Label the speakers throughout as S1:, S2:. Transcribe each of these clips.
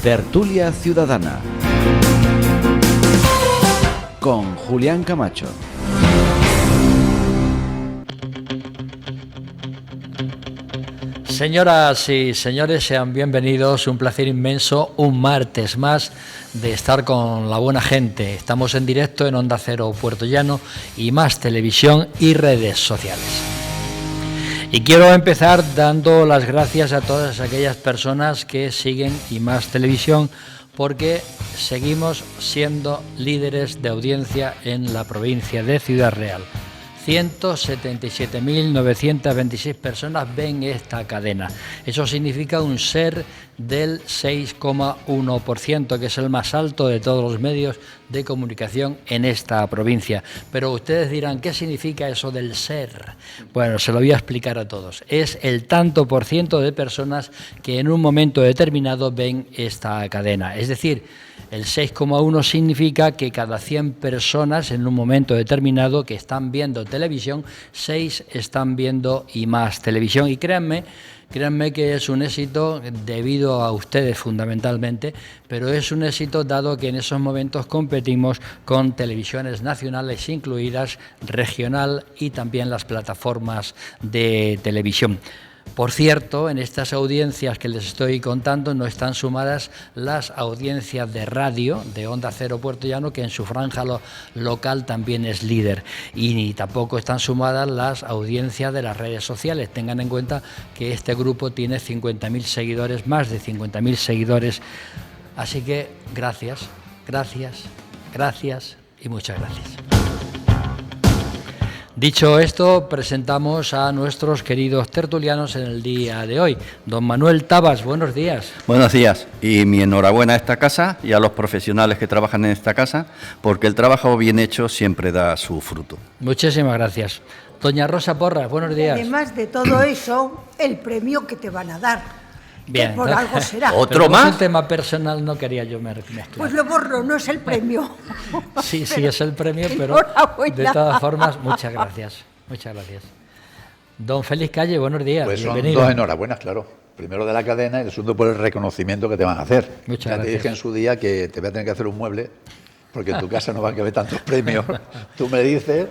S1: Tertulia Ciudadana con Julián Camacho.
S2: Señoras y señores, sean bienvenidos. Un placer inmenso, un martes más, de estar con la buena gente. Estamos en directo en Onda Cero Puerto Llano y Más Televisión y redes sociales. Y quiero empezar dando las gracias a todas aquellas personas que siguen y Más Televisión, porque seguimos siendo líderes de audiencia en la provincia de Ciudad Real. 177.926 personas ven esta cadena. Eso significa un share del 6,1%, que es el más alto de todos los medios de comunicación en esta provincia. Pero ustedes dirán, ¿qué significa eso del share? Bueno, se lo voy a explicar a todos. Es el tanto por ciento de personas que en un momento determinado ven esta cadena. Es decir, el 6,1 significa que cada 100 personas en un momento determinado que están viendo televisión, 6 están viendo y Más Televisión. Y créanme que es un éxito debido a ustedes fundamentalmente, pero es un éxito dado que en esos momentos competimos con televisiones nacionales incluidas, regional y también las plataformas de televisión. Por cierto, en estas audiencias que les estoy contando no están sumadas las audiencias de radio de Onda Cero Puerto Llano, que en su franja local también es líder, y ni tampoco están sumadas las audiencias de las redes sociales. Tengan en cuenta que este grupo tiene 50.000 seguidores, más de 50.000 seguidores. Así que gracias y muchas gracias. Dicho esto, presentamos a nuestros queridos tertulianos en el día de hoy. Don Manuel Tabas, buenos días.
S3: Buenos días, y mi enhorabuena a esta casa y a los profesionales que trabajan en esta casa, porque el trabajo bien hecho siempre da su fruto.
S2: Muchísimas gracias. Doña Rosa Porras, buenos días.
S4: Además de todo eso, el premio que te van a dar.
S2: Bien,
S4: que por algo será.
S3: ¿Otro más?
S2: Un tema personal no quería yo mezclar.
S4: Pues lo borro, no es el premio.
S2: Sí, es el premio, pero de todas formas, muchas gracias. Muchas gracias. Don Félix Calle, buenos días.
S5: Pues son
S2: bienvenido.
S5: dos enhorabuenas, claro. Primero de la cadena y el segundo por el reconocimiento que te van a hacer.
S2: Muchas
S5: ya
S2: gracias.
S5: te dije en su día que te voy a tener que hacer un mueble, porque en tu casa no van a caber tantos premios. Tú me dices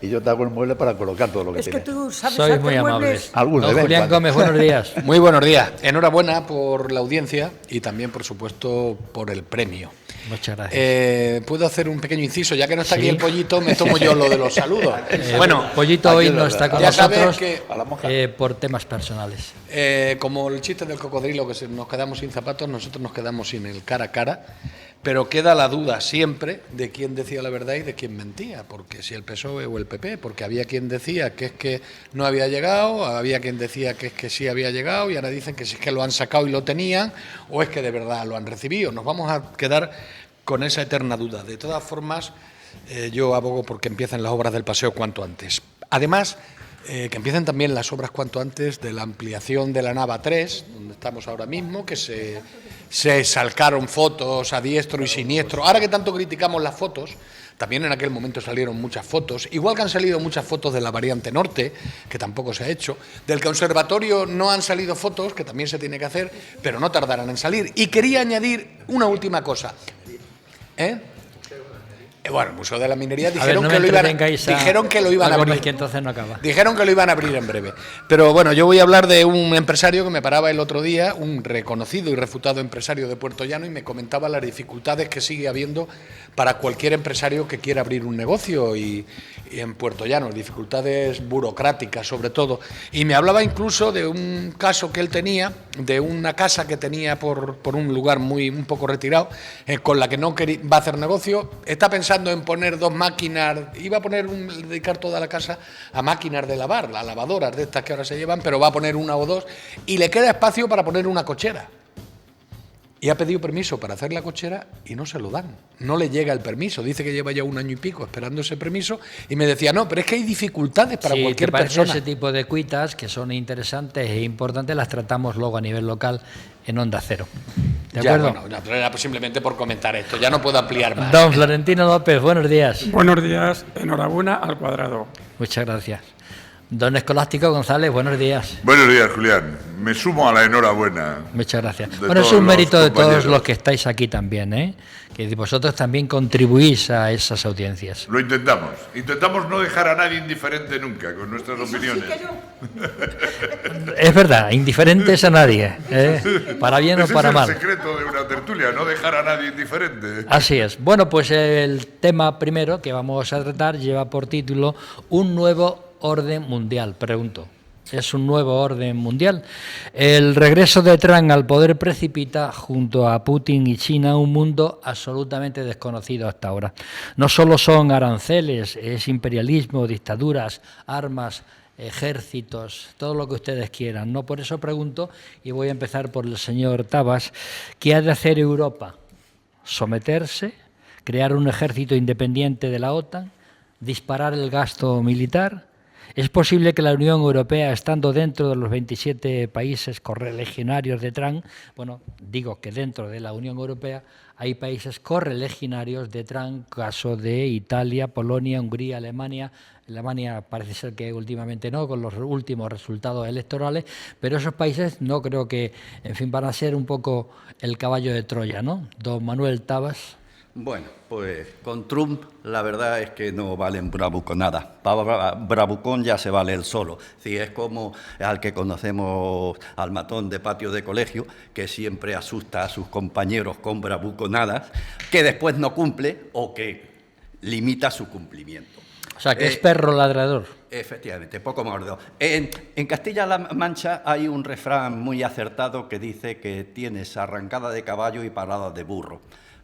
S5: y yo te hago el mueble para colocar todo lo que
S4: Es que
S5: tienes.
S4: tú sabes
S2: Sois
S4: hacer
S2: muy amables.
S4: muebles.
S5: Algunos
S2: Don
S5: de vez en
S2: Julián
S5: cuando.
S2: Gómez, buenos días.
S6: Muy buenos días. Enhorabuena por la audiencia y también, por supuesto, por el premio.
S2: Muchas gracias.
S6: ¿Puedo hacer un pequeño inciso? Ya que no está
S2: Sí.
S6: aquí el Pollito, me tomo yo lo de los saludos. Bueno,
S2: Pollito
S5: aquí
S2: hoy
S5: es
S2: no
S5: verdad.
S2: está con
S6: Ya sabes
S2: nosotros
S6: que
S5: a la moja.
S2: por temas personales.
S6: como el chiste del cocodrilo, que nos quedamos sin zapatos, nosotros nos quedamos sin el cara a cara, pero queda la duda siempre de quién decía la verdad y de quién mentía, porque si el PSOE o el PP, porque había quien decía que es que no había llegado, había quien decía que es que sí había llegado, y ahora dicen que si es que lo han sacado y lo tenían, o es que de verdad lo han recibido. Nos vamos a quedar con esa eterna duda. De todas formas, yo abogo porque empiecen las obras del paseo cuanto antes. Además, que empiecen también las obras cuanto antes de la ampliación de la Nava 3, donde estamos ahora mismo, que se salcaron fotos a diestro y siniestro. Ahora que tanto criticamos las fotos, también en aquel momento salieron muchas fotos, igual que han salido muchas fotos de la variante norte, que tampoco se ha hecho. Del conservatorio no han salido fotos, que también se tiene que hacer, pero no tardarán en salir. Y quería añadir una última cosa. Bueno, el Museo de la Minería dijeron que lo iban a abrir.
S2: Que entonces no acaba.
S6: Dijeron que lo iban a abrir en breve. Pero bueno, yo voy a hablar de un empresario que me paraba el otro día, un reconocido y refutado empresario de Puerto Llano, y me comentaba las dificultades que sigue habiendo para cualquier empresario que quiera abrir un negocio y en Puerto Llano, dificultades burocráticas sobre todo. Y me hablaba incluso de un caso que él tenía, de una casa que tenía por un lugar un poco retirado, con la que no va a hacer negocio. Está pensando en poner 2 máquinas, iba a dedicar toda la casa a máquinas de lavar, las lavadoras de estas que ahora se llevan, pero va a poner 1 o 2, y le queda espacio para poner una cochera. y ha pedido permiso para hacer la cochera y no se lo dan. No le llega el permiso. Dice que lleva ya 1 año y pico esperando ese permiso y me decía, no, pero es que hay dificultades para cualquier persona.
S2: Ese tipo de cuitas que son interesantes e importantes las tratamos luego a nivel local en Onda Cero. ¿De acuerdo?
S6: Bueno, no, pero era simplemente por comentar esto, ya no puedo ampliar más.
S2: Don Florentino López, buenos días.
S7: Buenos días, enhorabuena al cuadrado.
S2: Muchas gracias. Don Escolástico González, buenos días.
S8: Buenos días, Julián. Me sumo a la enhorabuena.
S2: Muchas gracias.
S8: De
S2: Bueno, es
S8: todos
S2: un
S8: los
S2: mérito de todos
S8: compañeros.
S2: los que estáis aquí también, ¿eh? Que vosotros también contribuís a esas audiencias.
S8: Lo intentamos. Intentamos no dejar a nadie indiferente nunca con nuestras
S4: Eso sí
S8: opiniones.
S4: que no.
S2: Es verdad, indiferentes a nadie, ¿eh? Para bien o
S8: Ese
S2: para
S8: es
S2: mal.
S8: el secreto de una tertulia, no dejar a nadie indiferente.
S2: Así es. Bueno, pues el tema primero que vamos a tratar lleva por título Un nuevo orden mundial. Pregunto, ¿es un nuevo orden mundial? El regreso de Trump al poder precipita, junto a Putin y China, un mundo absolutamente desconocido hasta ahora. No solo son aranceles, es imperialismo, dictaduras, armas, ejércitos, todo lo que ustedes quieran, ¿no? Por eso pregunto, y voy a empezar por el señor Tabas, ¿qué ha de hacer Europa? ¿Someterse? ¿Crear un ejército independiente de la OTAN? ¿Disparar el gasto militar? ¿Es posible que la Unión Europea, estando dentro de los 27 países correligionarios de Trump, bueno, digo que dentro de la Unión Europea hay países correligionarios de Trump, caso de Italia, Polonia, Hungría, Alemania. Alemania parece ser que últimamente no, con los últimos resultados electorales, pero esos países no creo que, en fin, van a ser un poco el caballo de Troya, ¿no? Don Manuel Tabas.
S3: Bueno, pues con Trump la verdad es que no valen bravuconada. Para bravucón ya se vale él solo. Sí, es como al que conocemos al matón de patio de colegio, que siempre asusta a sus compañeros con bravuconadas, que después no cumple o que limita su cumplimiento.
S2: O sea, que es perro ladrador.
S3: Efectivamente, poco más ordenado. En Castilla-La Mancha hay un refrán muy acertado que dice que tienes arrancada de caballo y parada de burro.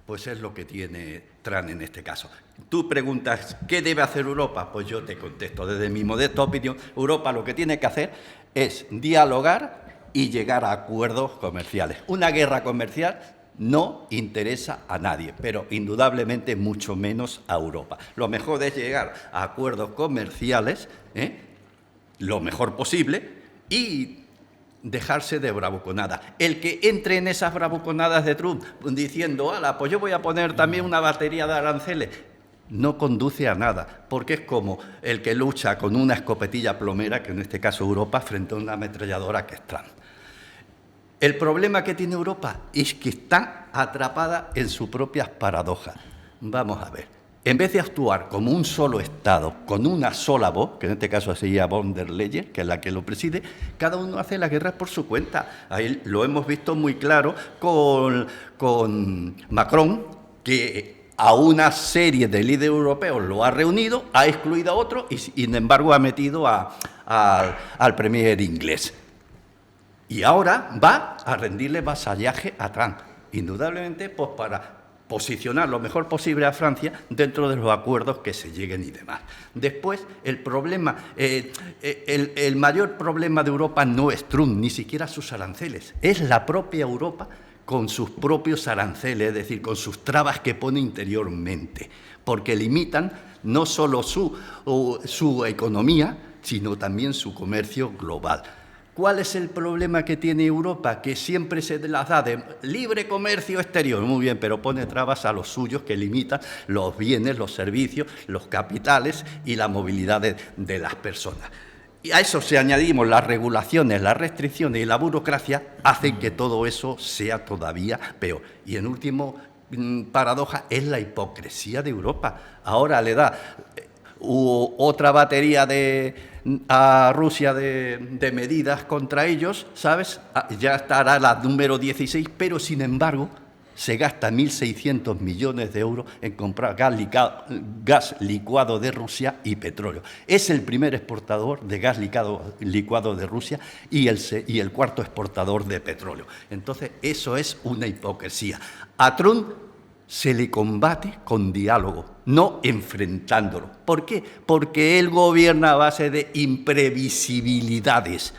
S3: Pues es lo que tiene Trump en este caso. Tú preguntas, ¿qué debe hacer Europa? Pues yo te contesto, desde mi modesta opinión, Europa lo que tiene que hacer es dialogar y llegar a acuerdos comerciales. Una guerra comercial no interesa a nadie, pero indudablemente mucho menos a Europa. Lo mejor es llegar a acuerdos comerciales, lo mejor posible, y dejarse de bravuconadas. El que entre en esas bravuconadas de Trump diciendo, ala, pues yo voy a poner también una batería de aranceles, no conduce a nada, porque es como el que lucha con una escopetilla plomera, que en este caso Europa, frente a una ametralladora que es Trump. El problema que tiene Europa es que está atrapada en sus propias paradojas. Vamos a ver. En vez de actuar como un solo Estado, con una sola voz, que en este caso sería von der Leyen, que es la que lo preside, cada uno hace la guerra por su cuenta. Ahí lo hemos visto muy claro con Macron, que a una serie de líderes europeos lo ha reunido, ha excluido a otro y, sin embargo, ha metido al premier inglés. Y ahora va a rendirle vasallaje a Trump, indudablemente pues para posicionar lo mejor posible a Francia dentro de los acuerdos que se lleguen y demás. Después, el problema, el mayor problema de Europa no es Trump, ni siquiera sus aranceles, es la propia Europa con sus propios aranceles, es decir, con sus trabas que pone interiormente, porque limitan no solo su economía, sino también su comercio global. ¿Cuál es el problema que tiene Europa? Que siempre se las da de libre comercio exterior, muy bien, pero pone trabas a los suyos que limitan los bienes, los servicios, los capitales y la movilidad de las personas. Y a eso si añadimos las regulaciones, las restricciones y la burocracia, hacen que todo eso sea todavía peor. Y en último, paradoja, es la hipocresía de Europa. Ahora le da otra batería a Rusia de medidas contra ellos, ¿sabes? Ya estará la número 16, pero sin embargo se gasta 1.600 millones de euros en comprar gas licuado de Rusia y petróleo. Es el primer exportador de gas licuado de Rusia y el cuarto exportador de petróleo. Entonces, eso es una hipocresía. A Trump se le combate con diálogo, no enfrentándolo. ¿Por qué? Porque él gobierna a base de imprevisibilidades.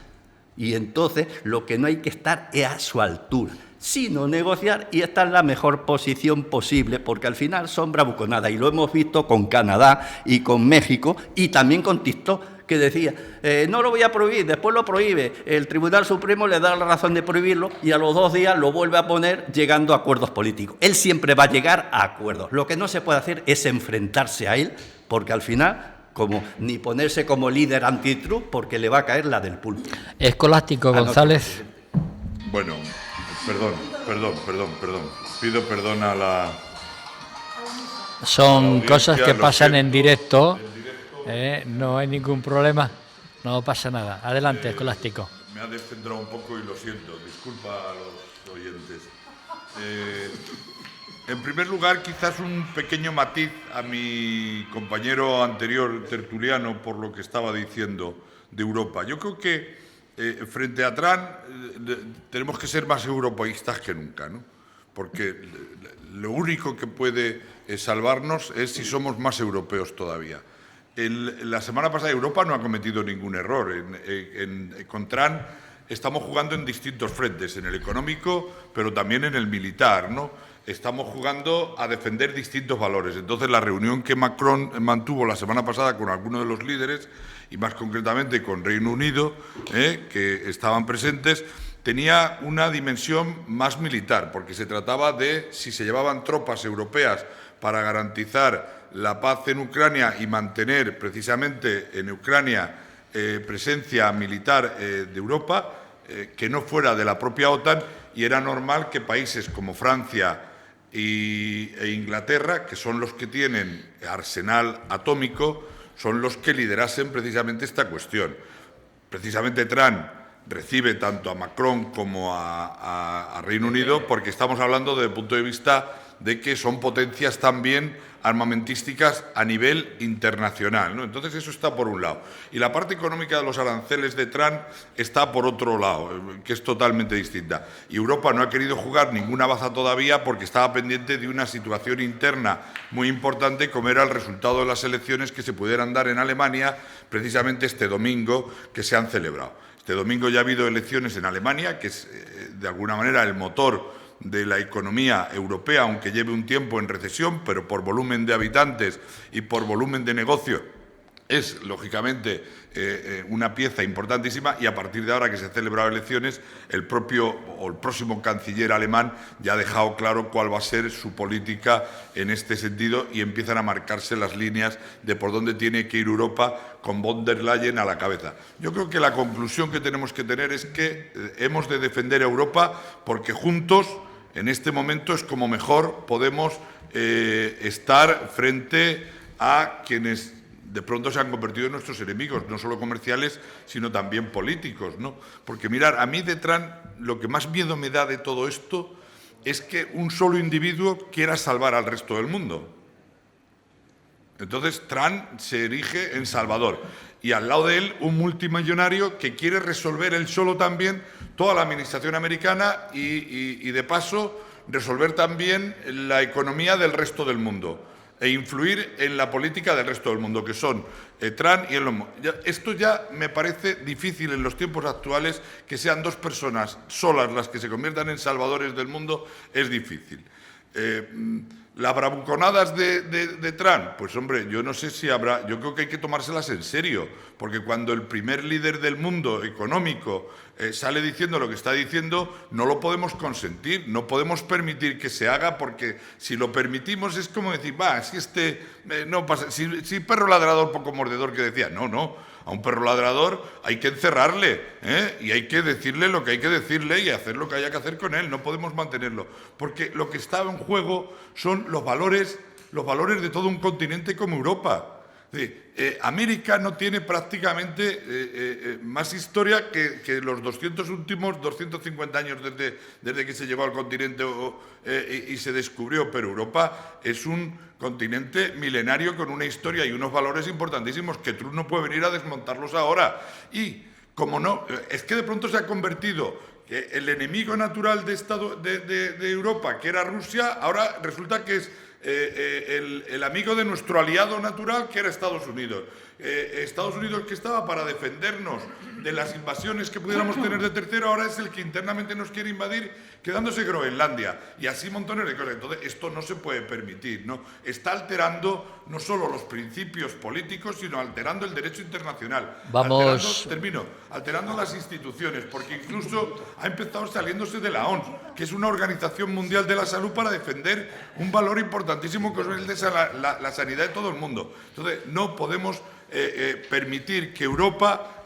S3: Y entonces lo que no hay que estar es a su altura, sino negociar, y está en la mejor posición posible, porque al final son bravuconadas, y lo hemos visto con Canadá y con México, y también con TikTok, que decía, no lo voy a prohibir, después lo prohíbe, el Tribunal Supremo le da la razón de prohibirlo, y a los 2 días lo vuelve a poner llegando a acuerdos políticos. Él siempre va a llegar a acuerdos. Lo que no se puede hacer es enfrentarse a él, porque al final, como ni ponerse como líder antitrust, porque le va a caer la del pulpo.
S2: Escolástico González.
S8: Bueno, perdón. Pido perdón a la...
S2: Son
S8: audiencia,
S2: cosas que
S8: lo
S2: pasan
S8: siento.
S2: en directo. No hay ningún problema. No pasa nada. Adelante, Escolástico.
S8: Me ha descentrado un poco y lo siento. Disculpa a los oyentes. En primer lugar, quizás un pequeño matiz a mi compañero anterior tertuliano por lo que estaba diciendo de Europa. Yo creo que frente a Trump tenemos que ser más europeístas que nunca, ¿no? Porque lo único que puede salvarnos es si somos más europeos todavía. La semana pasada Europa no ha cometido ningún error. Con Trump estamos jugando en distintos frentes, en el económico, pero también en el militar, ¿no? Estamos jugando a defender distintos valores. Entonces, la reunión que Macron mantuvo la semana pasada con algunos de los líderes, y más concretamente con Reino Unido, que estaban presentes, tenía una dimensión más militar, porque se trataba de si se llevaban tropas europeas para garantizar la paz en Ucrania y mantener precisamente en Ucrania presencia militar de Europa, que no fuera de la propia OTAN, y era normal que países como Francia e Inglaterra, que son los que tienen arsenal atómico, son los que liderasen precisamente esta cuestión. Precisamente Trump recibe tanto a Macron como a Reino Unido, porque estamos hablando desde el punto de vista de que son potencias también armamentísticas a nivel internacional, ¿no? Entonces, eso está por un lado. Y la parte económica de los aranceles de Trump está por otro lado, que es totalmente distinta. Y Europa no ha querido jugar ninguna baza todavía porque estaba pendiente de una situación interna muy importante, como era el resultado de las elecciones que se pudieran dar en Alemania precisamente este domingo, que se han celebrado. Este domingo ya ha habido elecciones en Alemania, que es de alguna manera el motor de la economía europea, aunque lleve un tiempo en recesión, pero por volumen de habitantes y por volumen de negocio es, lógicamente, una pieza importantísima, y a partir de ahora que se han celebrado elecciones, el próximo canciller alemán ya ha dejado claro cuál va a ser su política en este sentido, y empiezan a marcarse las líneas de por dónde tiene que ir Europa con von der Leyen a la cabeza. Yo creo que la conclusión que tenemos que tener es que hemos de defender a Europa porque juntos, en este momento, es como mejor podemos estar frente a quienes de pronto se han convertido en nuestros enemigos, no solo comerciales, sino también políticos, ¿no? Porque, mirar, a mí de Trump lo que más miedo me da de todo esto es que un solo individuo quiera salvar al resto del mundo. Entonces, Trump se erige en salvador. Y al lado de él, un multimillonario que quiere resolver él solo también toda la administración americana y de paso, resolver también la economía del resto del mundo e influir en la política del resto del mundo, que son Trump y Elon Musk. Esto ya me parece difícil en los tiempos actuales, que sean dos personas solas las que se conviertan en salvadores del mundo, es difícil. Las bravuconadas de Trump, pues hombre, yo no sé si habrá, yo creo que hay que tomárselas en serio, porque cuando el primer líder del mundo económico sale diciendo lo que está diciendo, no lo podemos consentir, no podemos permitir que se haga, porque si lo permitimos es como decir, si no pasa, si perro ladrador poco mordedor, que decía, no. A un perro ladrador hay que encerrarle, y hay que decirle lo que hay que decirle y hacer lo que haya que hacer con él. No podemos mantenerlo, porque lo que está en juego son los valores de todo un continente como Europa. América no tiene prácticamente más historia que los últimos 250 años desde que se llegó al continente y se descubrió, pero Europa es un continente milenario con una historia y unos valores importantísimos que Trump no puede venir a desmontarlos ahora. Y, como no, es que de pronto se ha convertido el enemigo natural de Europa, que era Rusia, ahora resulta que es el amigo de nuestro aliado natural, que era Estados Unidos. Estados Unidos, que estaba para defendernos de las invasiones que pudiéramos tener de tercero, ahora es el que internamente nos quiere invadir, quedándose Groenlandia, y así montones de cosas. Entonces, esto no se puede permitir, ¿no? Está alterando no solo los principios políticos, sino alterando el derecho internacional.
S2: Vamos.
S8: Alterando las instituciones, porque incluso ha empezado saliéndose de la OMS, que es una organización mundial de la salud para defender un valor importantísimo que es el de la sanidad de todo el mundo. Entonces, no podemos permitir que Europa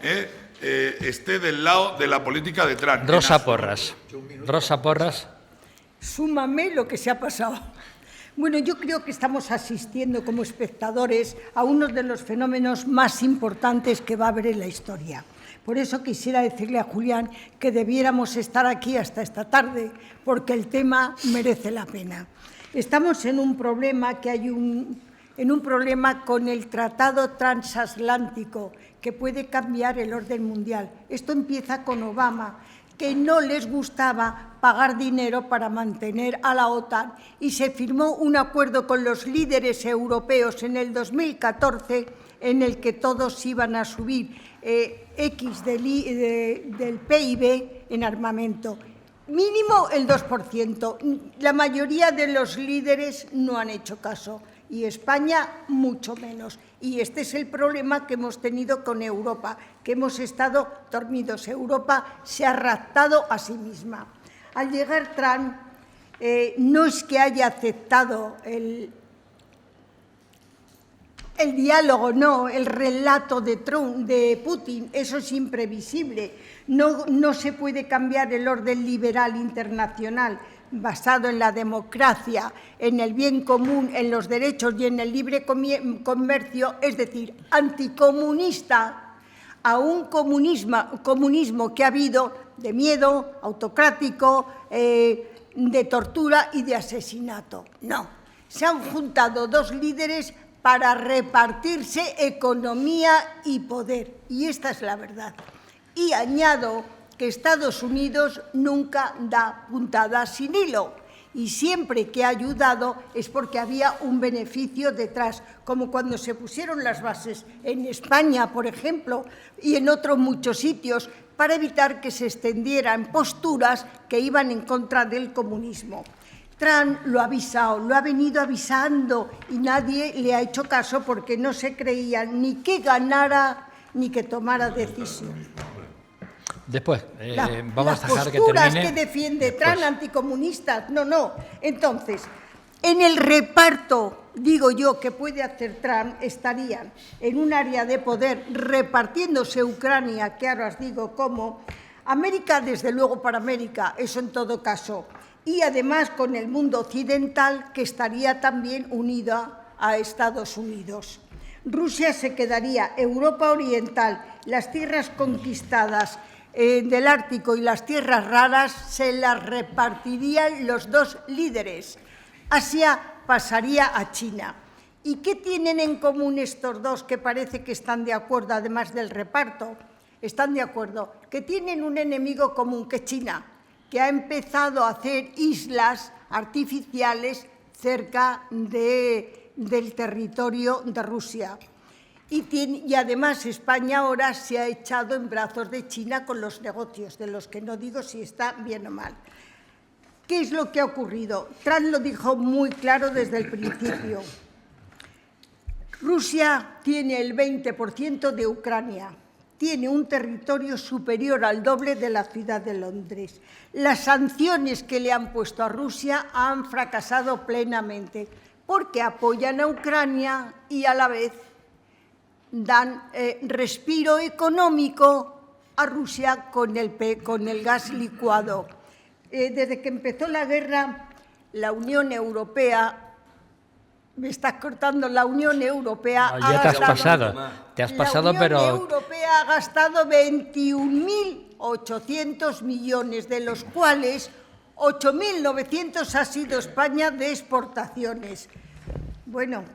S8: esté del lado de la política de Trump.
S2: Rosa Porras. Rosa Porras.
S4: Súmame lo que se ha pasado. Bueno, yo creo que estamos asistiendo como espectadores a uno de los fenómenos más importantes que va a haber en la historia. Por eso quisiera decirle a Julián que debiéramos estar aquí hasta esta tarde, porque el tema merece la pena. Estamos en un problema con el Tratado Transatlántico, que puede cambiar el orden mundial. Esto empieza con Obama, que no les gustaba pagar dinero para mantener a la OTAN, y se firmó un acuerdo con los líderes europeos en el 2014 en el que todos iban a subir X del PIB en armamento. Mínimo el 2%. La mayoría de los líderes no han hecho caso, y España mucho menos. Y este es el problema que hemos tenido con Europa, que hemos estado dormidos. Europa se ha raptado a sí misma. Al llegar Trump, no es que haya aceptado el diálogo, no, el relato de Putin, eso es imprevisible. No se puede cambiar el orden liberal internacional basado en la democracia, en el bien común, en los derechos y en el libre comercio, es decir, anticomunista, a un comunismo que ha habido de miedo, autocrático, de tortura y de asesinato. No, se han juntado dos líderes para repartirse economía y poder, y esta es la verdad. Y añado que Estados Unidos nunca da puntadas sin hilo, y siempre que ha ayudado es porque había un beneficio detrás, como cuando se pusieron las bases en España, por ejemplo, y en otros muchos sitios, para evitar que se extendieran posturas que iban en contra del comunismo. Trump lo ha avisado, lo ha venido avisando, y nadie le ha hecho caso porque no se creía ni que ganara ni que tomara decisión.
S2: Después, vamos a dejar que termine.
S4: Las posturas que defiende Trump anticomunistas, no. Entonces, en el reparto, digo yo, que puede hacer Trump, estarían en un área de poder repartiéndose Ucrania, que ahora os digo cómo, América, desde luego para América, eso en todo caso, y además con el mundo occidental, que estaría también unida a Estados Unidos. Rusia se quedaría, Europa Oriental, las tierras conquistadas del Ártico y las tierras raras se las repartirían los dos líderes. Asia pasaría a China. ¿Y qué tienen en común estos dos que parece que están de acuerdo, además del reparto? Están de acuerdo, que tienen un enemigo común, que es China, que ha empezado a hacer islas artificiales cerca del territorio de Rusia. Y además España ahora se ha echado en brazos de China con los negocios, de los que no digo si está bien o mal. ¿Qué es lo que ha ocurrido? Trump lo dijo muy claro desde el principio. Rusia tiene el 20% de Ucrania, tiene un territorio superior al doble de la ciudad de Londres. Las sanciones que le han puesto a Rusia han fracasado plenamente, porque apoyan a Ucrania y a la vez dan respiro económico a Rusia con el gas licuado. Desde que empezó la guerra, la Unión Europea, me estás cortando, la Unión Europea
S2: ya te has pasado, pero...
S4: La Unión Europea ha gastado 21.800 millones, de los cuales 8.900 ha sido España de exportaciones. Bueno,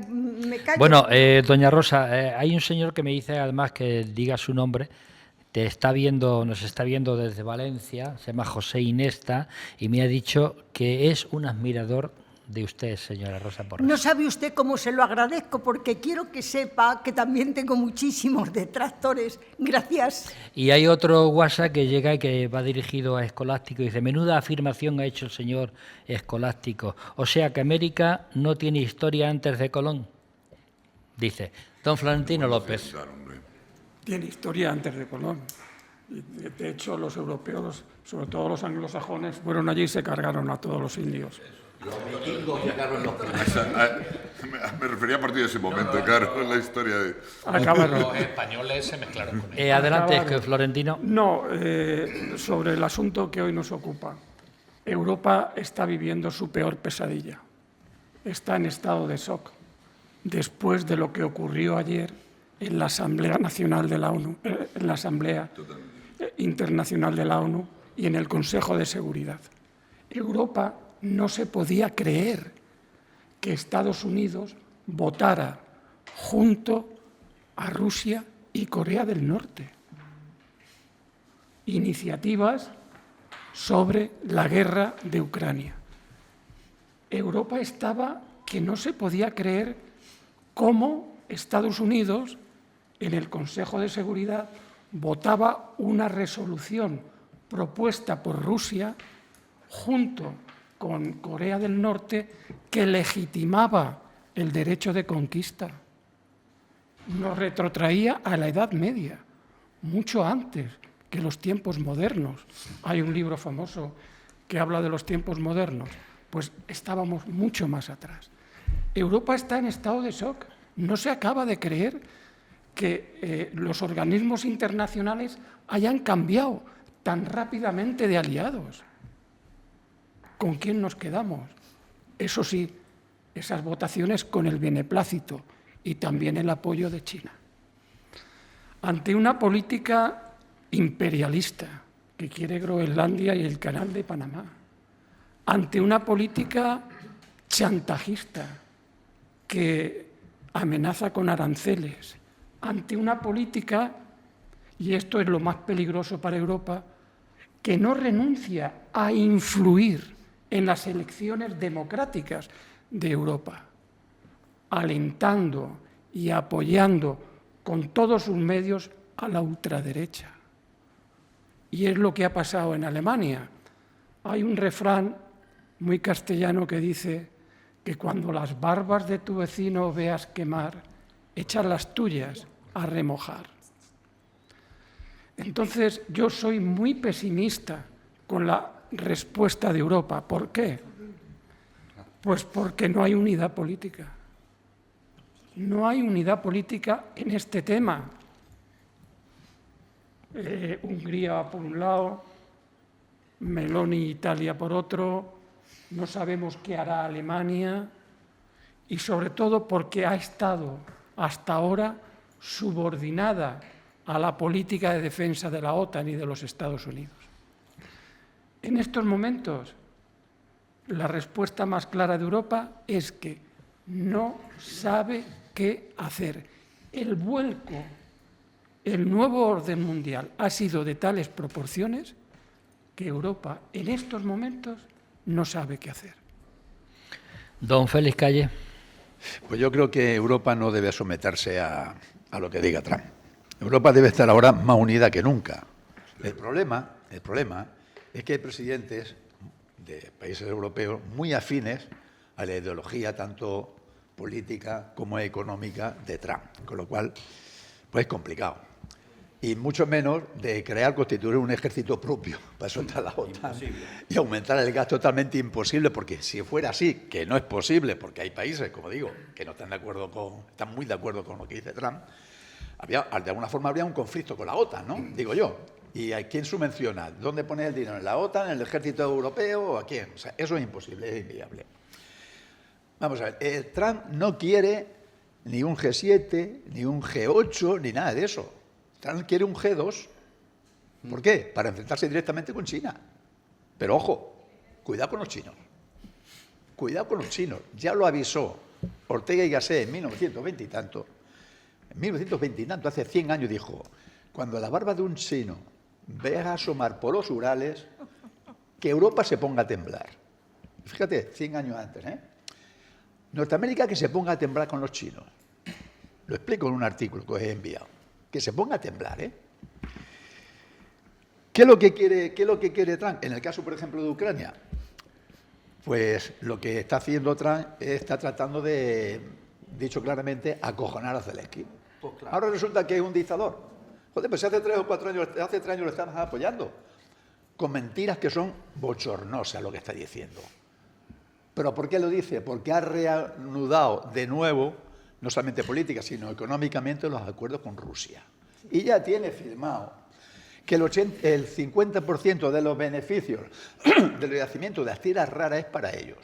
S4: me callo.
S2: Bueno, doña Rosa, hay un señor que me dice además que diga su nombre. Nos está viendo desde Valencia, se llama José Inesta, y me ha dicho que es un admirador de usted, señora Rosa Porras.
S4: No sabe usted cómo se lo agradezco, porque quiero que sepa que también tengo muchísimos detractores. Gracias.
S2: Y hay otro WhatsApp que llega y que va dirigido a Escolástico. Dice, menuda afirmación ha hecho el señor Escolástico. O sea que América no tiene historia antes de Colón. Dice don Florentino López.
S7: Tiene historia antes de Colón. Y, de hecho, los europeos, sobre todo los anglosajones, fueron allí y se cargaron a todos los indios.
S8: Me refería a partir de ese momento, claro, en la historia de...
S7: Acabaron.
S6: Los españoles se mezclaron con ellos.
S2: Adelante, es
S7: Acabaron.
S2: que Florentino.
S7: No, sobre el asunto que hoy nos ocupa. Europa está viviendo su peor pesadilla. Está en estado de shock después de lo que ocurrió ayer en la Asamblea Nacional de la ONU, en la Asamblea Internacional de la ONU y en el Consejo de Seguridad. Europa no se podía creer que Estados Unidos votara junto a Rusia y Corea del Norte iniciativas sobre la guerra de Ucrania. Europa estaba que no se podía creer cómo Estados Unidos en el Consejo de Seguridad votaba una resolución propuesta por Rusia junto con Corea del Norte que legitimaba el derecho de conquista. Nos retrotraía a la Edad Media, mucho antes que los tiempos modernos. Hay un libro famoso que habla de los tiempos modernos. Pues estábamos mucho más atrás. Europa está en estado de shock. No se acaba de creer que los organismos internacionales hayan cambiado tan rápidamente de aliados. ¿Con quién nos quedamos? Eso sí, esas votaciones con el beneplácito y también el apoyo de China. Ante una política imperialista que quiere Groenlandia y el Canal de Panamá, ante una política chantajista que amenaza con aranceles, ante una política, y esto es lo más peligroso para Europa, que no renuncia a influir en las elecciones democráticas de Europa, alentando y apoyando con todos sus medios a la ultraderecha. Y es lo que ha pasado en Alemania. Hay un refrán muy castellano que dice que cuando las barbas de tu vecino veas quemar, echa las tuyas a remojar. Entonces, yo soy muy pesimista con la respuesta de Europa. ¿Por qué? Pues porque no hay unidad política. No hay unidad política en este tema. Hungría por un lado, Meloni Italia por otro, no sabemos qué hará Alemania y sobre todo porque ha estado hasta ahora subordinada a la política de defensa de la OTAN y de los Estados Unidos. En estos momentos, la respuesta más clara de Europa es que no sabe qué hacer. El vuelco, el nuevo orden mundial ha sido de tales proporciones que Europa en estos momentos no sabe qué hacer.
S2: Don Félix Calle.
S5: Pues yo creo que Europa no debe someterse a lo que diga Trump. Europa debe estar ahora más unida que nunca. El problema es que hay presidentes de países europeos muy afines a la ideología tanto política como económica de Trump, con lo cual pues es complicado. Y mucho menos de constituir un ejército propio para eso está la OTAN y aumentar el gasto, totalmente imposible, porque si fuera así, que no es posible, porque hay países, como digo, que no están están muy de acuerdo con lo que dice Trump, de alguna forma habría un conflicto con la OTAN, ¿no? Digo yo. ¿Y a quién subvenciona? ¿Dónde pone el dinero? ¿En la OTAN? ¿En el ejército europeo? ¿O a quién? O sea, eso es imposible, es inviable. Vamos a ver, Trump no quiere ni un G7, ni un G8, ni nada de eso. Trump quiere un G2. ¿Por qué? Para enfrentarse directamente con China. Pero ojo, cuidado con los chinos. Cuidado con los chinos. Ya lo avisó Ortega y Gasset en 1920 y tanto. En 1920 y tanto, hace 100 años, dijo: cuando la barba de un chino vea asomar por los Urales, que Europa se ponga a temblar. Fíjate, 100 años antes, ¿eh? Norteamérica que se ponga a temblar con los chinos. Lo explico en un artículo que os he enviado. Que se ponga a temblar, ¿eh? ¿Qué es lo que quiere Trump? En el caso, por ejemplo, de Ucrania, pues lo que está haciendo Trump está tratando de, dicho claramente, acojonar a Zelensky.
S3: Pues claro.
S5: Ahora resulta que es un dictador. Joder, pues hace 3 o 4 años, hace 3 años lo estamos apoyando. Con mentiras que son bochornosas lo que está diciendo. ¿Pero por qué lo dice? Porque ha reanudado de nuevo, no solamente política, sino económicamente, los acuerdos con Rusia. Y ya tiene firmado que el 50% de los beneficios del yacimiento de las tierras raras es para ellos.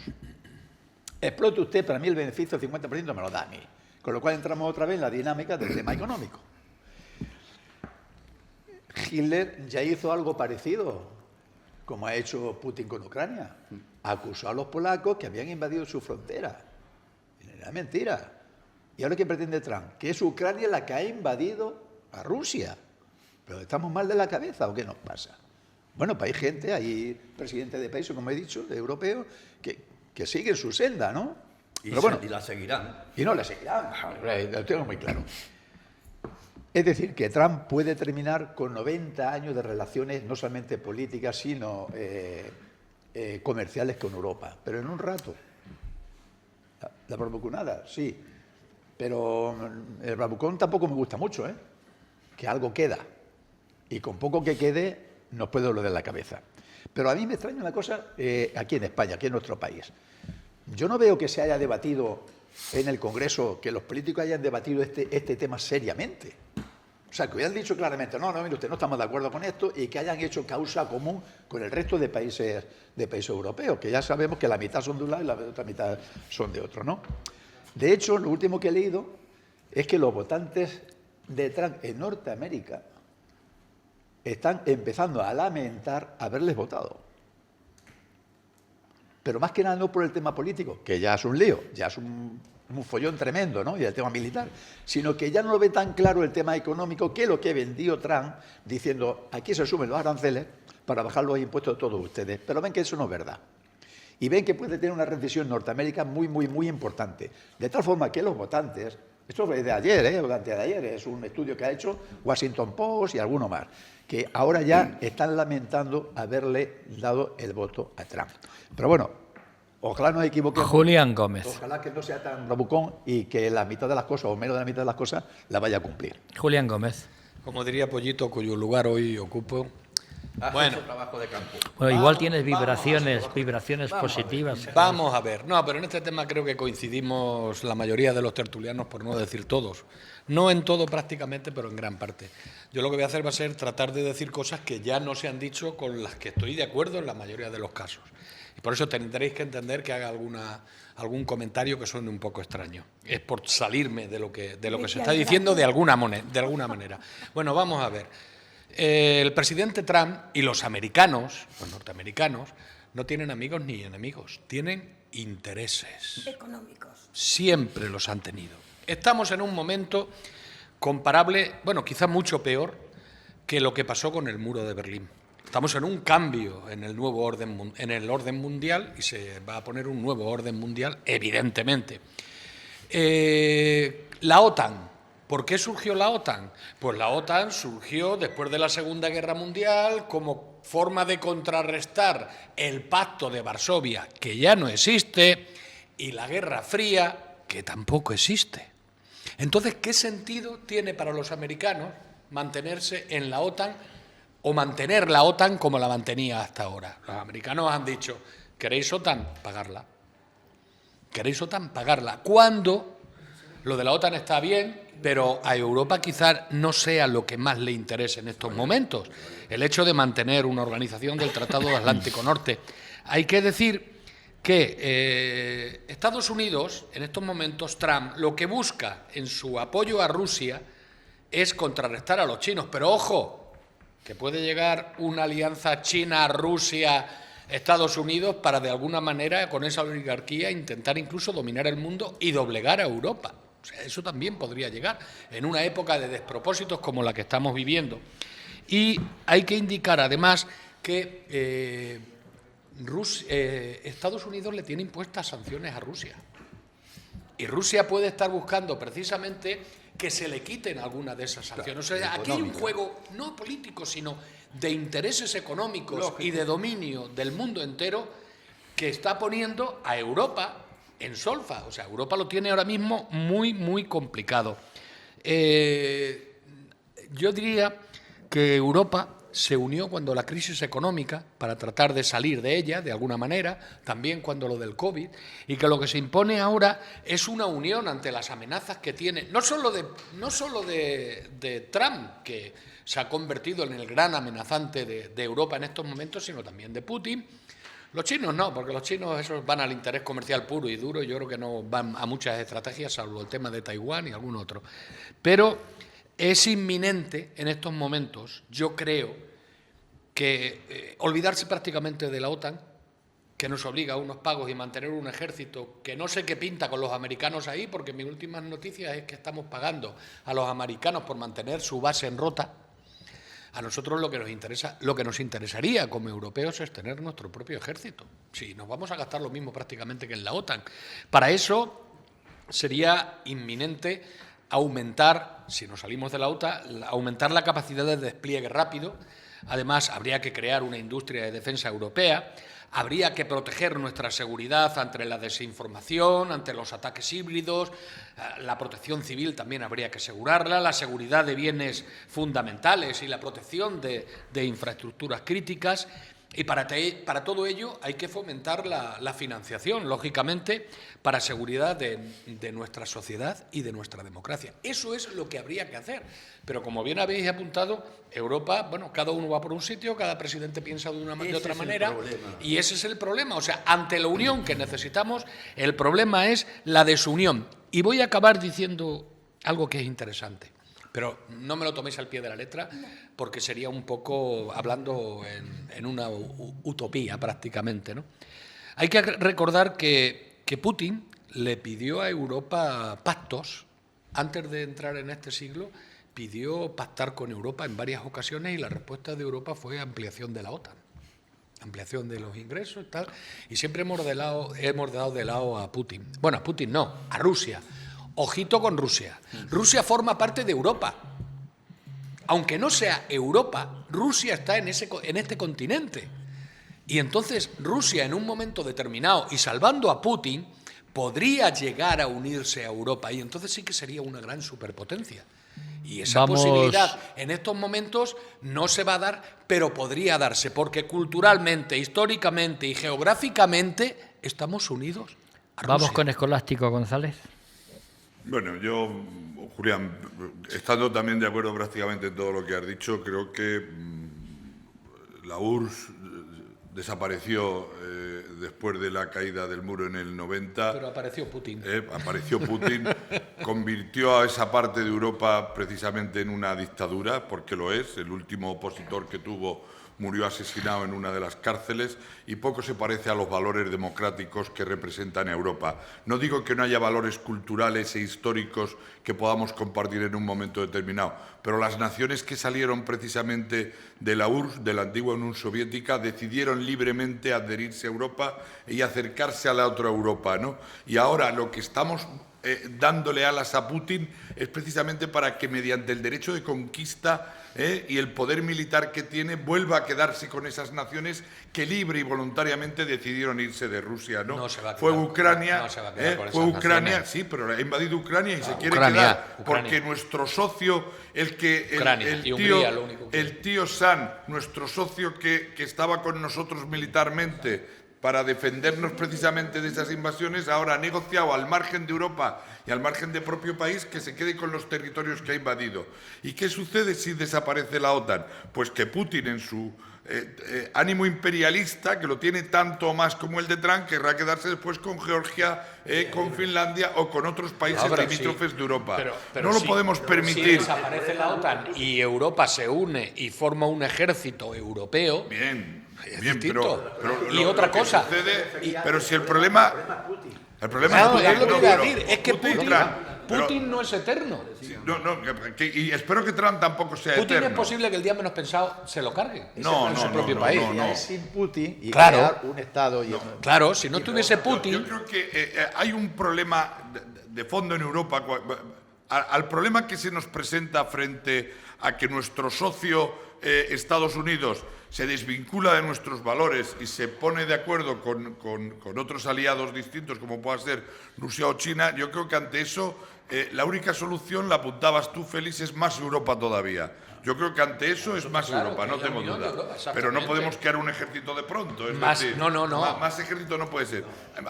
S5: Explote usted, para mí el beneficio del 50% me lo da a mí. Con lo cual entramos otra vez en la dinámica del tema económico. Hitler ya hizo algo parecido, como ha hecho Putin con Ucrania. Acusó a los polacos que habían invadido su frontera. Era mentira. ¿Y ahora qué pretende Trump? Que es Ucrania la que ha invadido a Rusia. ¿Pero estamos mal de la cabeza o qué nos pasa? Bueno, pues hay gente, hay presidentes de países, como he dicho, de europeos, que siguen su senda, ¿no?
S3: Y la seguirán.
S5: Y no la seguirán, lo tengo muy claro. Es decir, que Trump puede terminar con 90 años de relaciones, no solamente políticas, sino comerciales con Europa. Pero en un rato. La barbaconada, sí. Pero el barbacoa tampoco me gusta mucho, ¿eh? Que algo queda. Y con poco que quede nos puede doler la cabeza. Pero a mí me extraña una cosa aquí en España, aquí en nuestro país. Yo no veo que se haya debatido en el Congreso, que los políticos hayan debatido este tema seriamente. O sea, que hubieran dicho claramente, no, mire usted, no estamos de acuerdo con esto, y que hayan hecho causa común con el resto de países europeos, que ya sabemos que la mitad son de un lado y la otra mitad son de otro, ¿no? De hecho, lo último que he leído es que los votantes de Trump en Norteamérica están empezando a lamentar haberles votado. Pero más que nada no por el tema político, que ya es un lío, ya es un follón tremendo, ¿no? Y el tema militar, sino que ya no lo ve tan claro el tema económico, que lo que vendió Trump diciendo, aquí se suben los aranceles para bajar los impuestos de todos ustedes. Pero ven que eso no es verdad. Y ven que puede tener una recesión en Norteamérica muy, muy, muy importante. De tal forma que los votantes, esto es de ayer, o de antes de ayer, es un estudio que ha hecho Washington Post y alguno más, que ahora ya están lamentando haberle dado el voto a Trump. Pero bueno, ojalá nos equivoquemos.
S2: Julián Gómez.
S5: Ojalá que no sea tan bravucón y que la mitad de las cosas, o menos de la mitad de las cosas, la vaya a cumplir.
S2: Julián Gómez.
S6: Como diría Pollito, cuyo lugar hoy ocupo.
S3: Bueno, trabajo de campo.
S2: Bueno, igual tienes vibraciones positivas.
S6: Vamos a ver. No, pero en este tema creo que coincidimos la mayoría de los tertulianos, por no decir todos. No en todo prácticamente, pero en gran parte. Yo lo que voy a hacer va a ser tratar de decir cosas que ya no se han dicho, con las que estoy de acuerdo en la mayoría de los casos. Y por eso tendréis que entender que haga algún comentario que suene un poco extraño. Es por salirme de lo que se está diciendo de alguna manera. Bueno, vamos a ver. El presidente Trump y los americanos, los norteamericanos, no tienen amigos ni enemigos, tienen intereses.
S4: Económicos.
S6: Siempre los han tenido. Estamos en un momento comparable, bueno, quizá mucho peor que lo que pasó con el muro de Berlín. Estamos en un cambio en el nuevo orden, en el orden mundial, y se va a poner un nuevo orden mundial, evidentemente. La OTAN. ¿Por qué surgió la OTAN? Pues la OTAN surgió después de la Segunda Guerra Mundial como forma de contrarrestar el Pacto de Varsovia, que ya no existe, y la Guerra Fría, que tampoco existe. Entonces, ¿qué sentido tiene para los americanos mantenerse en la OTAN o mantener la OTAN como la mantenía hasta ahora? Los americanos han dicho, ¿queréis OTAN? Pagarla. ¿Queréis OTAN? Pagarla. ¿Cuándo? Lo de la OTAN está bien, pero a Europa quizás no sea lo que más le interese en estos momentos, el hecho de mantener una organización del Tratado de Atlántico Norte. Hay que decir que Estados Unidos, en estos momentos, Trump, lo que busca en su apoyo a Rusia es contrarrestar a los chinos. Pero ojo, que puede llegar una alianza China-Rusia-Estados Unidos para, de alguna manera, con esa oligarquía, intentar incluso dominar el mundo y doblegar a Europa. O sea, eso también podría llegar en una época de despropósitos como la que estamos viviendo. Y hay que indicar, además, que Estados Unidos le tiene impuestas sanciones a Rusia. Y Rusia puede estar buscando precisamente que se le quiten algunas de esas sanciones. O sea, aquí hay un juego no político, sino de intereses económicos y de dominio del mundo entero que está poniendo a Europa en solfa. O sea, Europa lo tiene ahora mismo muy, muy complicado. Yo diría que Europa se unió cuando la crisis económica para tratar de salir de ella de alguna manera, también cuando lo del COVID, y que lo que se impone ahora es una unión ante las amenazas que tiene, no solo de Trump, que se ha convertido en el gran amenazante de Europa en estos momentos, sino también de Putin. Los chinos no, porque los chinos esos van al interés comercial puro y duro, yo creo que no van a muchas estrategias, salvo el tema de Taiwán y algún otro. Pero es inminente en estos momentos, yo creo, que olvidarse prácticamente de la OTAN, que nos obliga a unos pagos y mantener un ejército que no sé qué pinta con los americanos ahí, porque mis últimas noticias es que estamos pagando a los americanos por mantener su base en Rota. A nosotros lo que nos interesaría como europeos es tener nuestro propio ejército. Si nos vamos a gastar lo mismo prácticamente que en la OTAN. Para eso sería inminente aumentar, si nos salimos de la OTAN, aumentar la capacidad de despliegue rápido. Además, habría que crear una industria de defensa europea, habría que proteger nuestra seguridad ante la desinformación, ante los ataques híbridos, la protección civil también habría que asegurarla, la seguridad de bienes fundamentales y la protección de infraestructuras críticas. Y para todo ello hay que fomentar la financiación, lógicamente, para seguridad de nuestra sociedad y de nuestra democracia. Eso es lo que habría que hacer. Pero como bien habéis apuntado, Europa, bueno, cada uno va por un sitio, cada presidente piensa de otra manera, y ese es el problema. O sea, ante la unión que necesitamos, el problema es la desunión. Y voy a acabar diciendo algo que es interesante. Pero no me lo toméis al pie de la letra, porque sería un poco hablando en una utopía prácticamente, ¿no? Hay que recordar que Putin le pidió a Europa pactos. Antes de entrar en este siglo, pidió pactar con Europa en varias ocasiones y la respuesta de Europa fue ampliación de la OTAN, ampliación de los ingresos y tal. Y siempre hemos dado de lado a Putin. Bueno, a Putin no, a Rusia. Ojito con Rusia. Rusia forma parte de Europa. Aunque no sea Europa, Rusia está en este continente. Y entonces Rusia, en un momento determinado, y salvando a Putin, podría llegar a unirse a Europa. Y entonces sí que sería una gran superpotencia. Y esa posibilidad en estos momentos no se va a dar, pero podría darse, porque culturalmente, históricamente y geográficamente estamos unidos a Rusia.
S2: Vamos con Escolástico González.
S8: Bueno, yo, Julián, estando también de acuerdo prácticamente en todo lo que has dicho, creo que la URSS desapareció después de la caída del muro en el 90.
S6: Pero apareció Putin.
S8: Apareció Putin, convirtió a esa parte de Europa precisamente en una dictadura, porque lo es. El último opositor que tuvo murió asesinado en una de las cárceles y poco se parece a los valores democráticos que representan Europa. No digo que no haya valores culturales e históricos que podamos compartir en un momento determinado, pero las naciones que salieron precisamente de la URSS, de la antigua Unión Soviética, decidieron libremente adherirse a Europa y acercarse a la otra Europa, ¿no? Y ahora lo que estamos dándole alas a Putin es precisamente para que mediante el derecho de conquista y el poder militar que tiene vuelva a quedarse con esas naciones que libre y voluntariamente decidieron irse de Rusia, ¿no?
S6: No se va a quedar,
S8: fue Ucrania,
S6: no se va a quedar con
S8: fue
S6: esas
S8: Ucrania,
S6: naciones.
S8: sí, pero ha invadido Ucrania y se quiere
S6: Ucrania,
S8: quedar
S6: Ucrania.
S8: porque nuestro socio, el tío San, nuestro socio que estaba con nosotros militarmente para defendernos precisamente de esas invasiones, ahora ha negociado al margen de Europa y al margen del propio país que se quede con los territorios que ha invadido. ¿Y qué sucede si desaparece la OTAN? Pues que Putin, en su ánimo imperialista, que lo tiene tanto o más como el de Trump, querrá quedarse después con Georgia, con Finlandia o con otros países limítrofes de Europa.
S6: Pero
S8: no lo podemos permitir.
S6: Si desaparece la OTAN y Europa se une y forma un ejército europeo...
S8: Bien,
S6: distinto.
S8: pero
S6: y otra cosa.
S8: Sucede, pero si el problema... El problema
S6: Claro,
S8: es
S6: es lo que iba a decir, es que Putin... Putin no es eterno.
S8: Sí, y espero que Trump tampoco sea
S6: Putin
S8: eterno.
S6: es posible que el día menos pensado se lo cargue.
S8: No,
S6: en su
S8: no,
S6: propio
S8: no,
S6: país.
S8: no, no.
S5: Sin Putin y
S6: Claro.
S5: crear un Estado...
S6: Claro, si no tuviese Putin...
S8: Yo creo que hay un problema de fondo en Europa, al problema que se nos presenta frente a que nuestro socio Estados Unidos se desvincula de nuestros valores y se pone de acuerdo con otros aliados distintos, como pueda ser Rusia o China. Yo creo que ante eso la única solución, la apuntabas tú, Félix, es más Europa todavía. Yo creo que ante eso es más
S6: claro,
S8: Europa, no
S6: que haya
S8: tengo
S6: unión de
S8: duda.
S6: Europa,
S8: Pero no
S6: exactamente.
S8: podemos crear un ejército de pronto. Es
S6: Más-
S8: decir,
S6: no.
S8: Más ejército no puede ser.